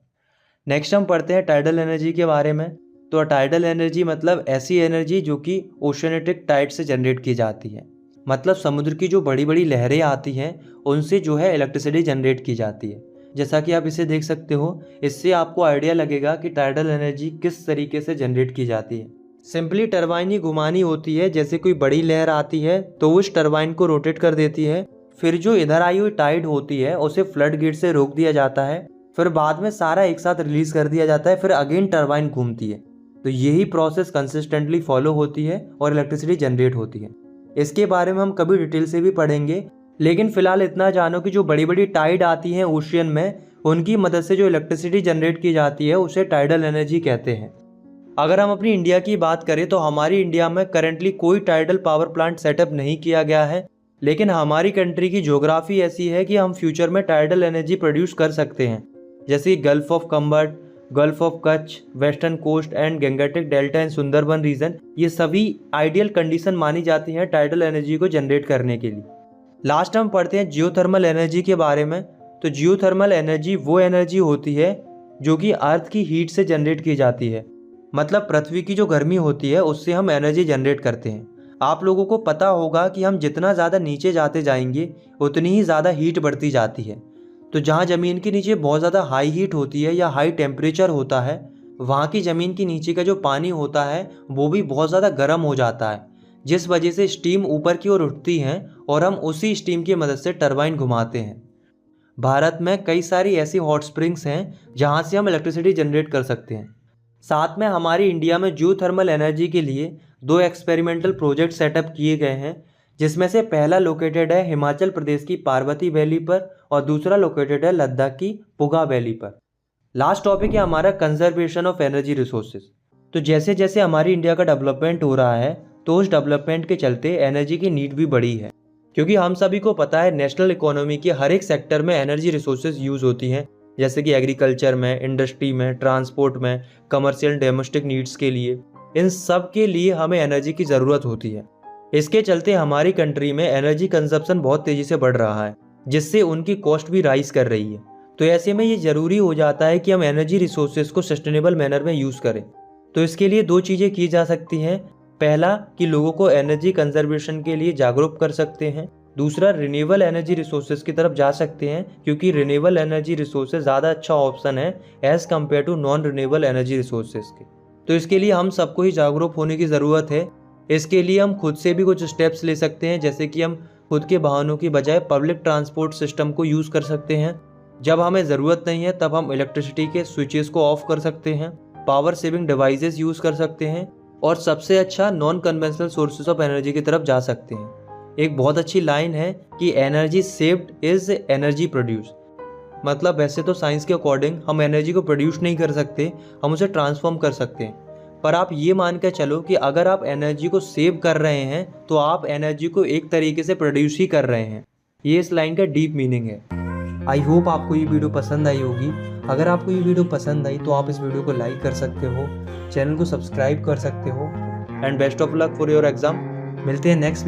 नेक्स्ट हम पढ़ते हैं टाइडल एनर्जी के बारे में। तो टाइडल एनर्जी मतलब ऐसी एनर्जी जो कि ओशनेटिक टाइड से जनरेट की जाती है। मतलब समुद्र की जो बड़ी बड़ी लहरें आती हैं उनसे जो है इलेक्ट्रिसिटी जनरेट की जाती है। जैसा कि आप इसे देख सकते हो। इससे आपको आइडिया लगेगा कि टाइडल एनर्जी किस तरीके से जनरेट की जाती है। सिंपली टरबाइन ही घुमानी होती है। जैसे कोई बड़ी लहर आती है तो उस टरबाइन को रोटेट कर देती है, फिर जो इधर आई हुई टाइड होती है उसे फ्लड गेट से रोक दिया जाता है, फिर बाद में सारा एक साथ रिलीज कर दिया जाता है, फिर अगेन टरबाइन घूमती है। तो यही प्रोसेस कंसिस्टेंटली फॉलो होती है और इलेक्ट्रिसिटी जनरेट होती है। इसके बारे में हम कभी डिटेल से भी पढ़ेंगे, लेकिन फिलहाल इतना जानो कि जो बड़ी बड़ी टाइड आती हैं ओशियन में, उनकी मदद से जो इलेक्ट्रिसिटी जनरेट की जाती है उसे टाइडल एनर्जी कहते हैं। अगर हम अपनी इंडिया की बात करें तो हमारी इंडिया में करेंटली कोई टाइडल पावर प्लांट सेटअप नहीं किया गया है, लेकिन हमारी कंट्री की ज्योग्राफी ऐसी है कि हम फ्यूचर में टाइडल एनर्जी प्रोड्यूस कर सकते हैं। जैसे gulf of Khambhat, gulf of Kutch, western coast and Gangetic delta and Sundarban region, ये सभी आइडियल कंडीशन मानी जाती हैं टाइडल एनर्जी को जनरेट करने के लिए। लास्ट हम पढ़ते हैं जियोथर्मल एनर्जी के बारे में। तो जियोथर्मल एनर्जी वो एनर्जी होती है जो कि अर्थ की हीट से जनरेट की जाती है। मतलब पृथ्वी की जो गर्मी होती है उससे हम एनर्जी जनरेट करते हैं। आप लोगों को पता होगा कि हम जितना ज़्यादा नीचे जाते जाएंगे उतनी ही ज़्यादा हीट बढ़ती जाती है। तो जहाँ ज़मीन के नीचे बहुत ज़्यादा हाई हीट होती है या हाई टेम्परेचर होता है, वहाँ की ज़मीन के नीचे का जो पानी होता है वो भी बहुत ज़्यादा गर्म हो जाता है, जिस वजह से स्टीम ऊपर की ओर उठती है और हम उसी स्टीम की मदद से टरबाइन घुमाते हैं। भारत में कई सारी ऐसी हॉट स्प्रिंग्स हैं जहाँ से हम इलेक्ट्रिसिटी जनरेट कर सकते हैं। साथ में हमारी इंडिया में जियोथर्मल एनर्जी के लिए 2 एक्सपेरिमेंटल प्रोजेक्ट सेटअप किए गए हैं, जिसमें से पहला लोकेटेड है हिमाचल प्रदेश की पार्वती वैली पर और दूसरा लोकेटेड है लद्दाख की पुगा वैली पर। लास्ट टॉपिक है हमारा कंजर्वेशन ऑफ एनर्जी रिसोर्सेज। तो जैसे जैसे हमारी इंडिया का डेवलपमेंट हो रहा है तो उस डेवलपमेंट के चलते एनर्जी की नीड भी बढ़ी है, क्योंकि हम सभी को पता है नेशनल इकोनॉमी के हर एक सेक्टर में एनर्जी रिसोर्सेज यूज़ होती हैं, जैसे कि एग्रीकल्चर में, इंडस्ट्री में, ट्रांसपोर्ट में, कमर्शियल डोमेस्टिक नीड्स के लिए। इन सब के लिए हमें एनर्जी की ज़रूरत होती है। इसके चलते हमारी कंट्री में एनर्जी कंजप्शन बहुत तेज़ी से बढ़ रहा है, जिससे उनकी कॉस्ट भी राइज कर रही है। तो ऐसे में ये ज़रूरी हो जाता है कि हम एनर्जी रिसोर्सेज को सस्टेनेबल मैनर में यूज़ करें। तो इसके लिए 2 चीज़ें की जा सकती हैं। पहला कि लोगों को एनर्जी कंजर्वेशन के लिए जागरूक कर सकते हैं। दूसरा, रिन्यूएबल एनर्जी रिसोर्सेज की तरफ जा सकते हैं, क्योंकि रिन्यूएबल एनर्जी रिसोर्सेज ज़्यादा अच्छा ऑप्शन है as compared to non renewable energy resources के। तो इसके लिए हम सबको ही जागरूक होने की ज़रूरत है। इसके लिए हम खुद से भी कुछ स्टेप्स ले सकते हैं, जैसे कि हम खुद के वाहनों की बजाय पब्लिक ट्रांसपोर्ट सिस्टम को यूज़ कर सकते हैं। जब हमें ज़रूरत नहीं है तब हम इलेक्ट्रिसिटी के स्विचेस को ऑफ कर सकते हैं, पावर सेविंग डिवाइसेस यूज़ कर सकते हैं और सबसे अच्छा non conventional sources of energy की तरफ जा सकते हैं। एक बहुत अच्छी लाइन है कि energy saved is energy produce. मतलब वैसे तो साइंस के अकॉर्डिंग हम एनर्जी को प्रोड्यूस नहीं कर सकते, हम उसे ट्रांसफॉर्म कर सकते हैं। पर आप ये मान कर चलो कि अगर आप एनर्जी को सेव कर रहे हैं तो आप एनर्जी को एक तरीके से प्रोड्यूस ही कर रहे हैं। ये इस लाइन का डीप मीनिंग है। आई होप आपको ये वीडियो पसंद आई होगी। अगर आपको ये वीडियो पसंद आई तो आप इस वीडियो को लाइक कर सकते हो, चैनल को सब्सक्राइब कर सकते हो and best of luck for your exam. मिलते हैं नेक्स्ट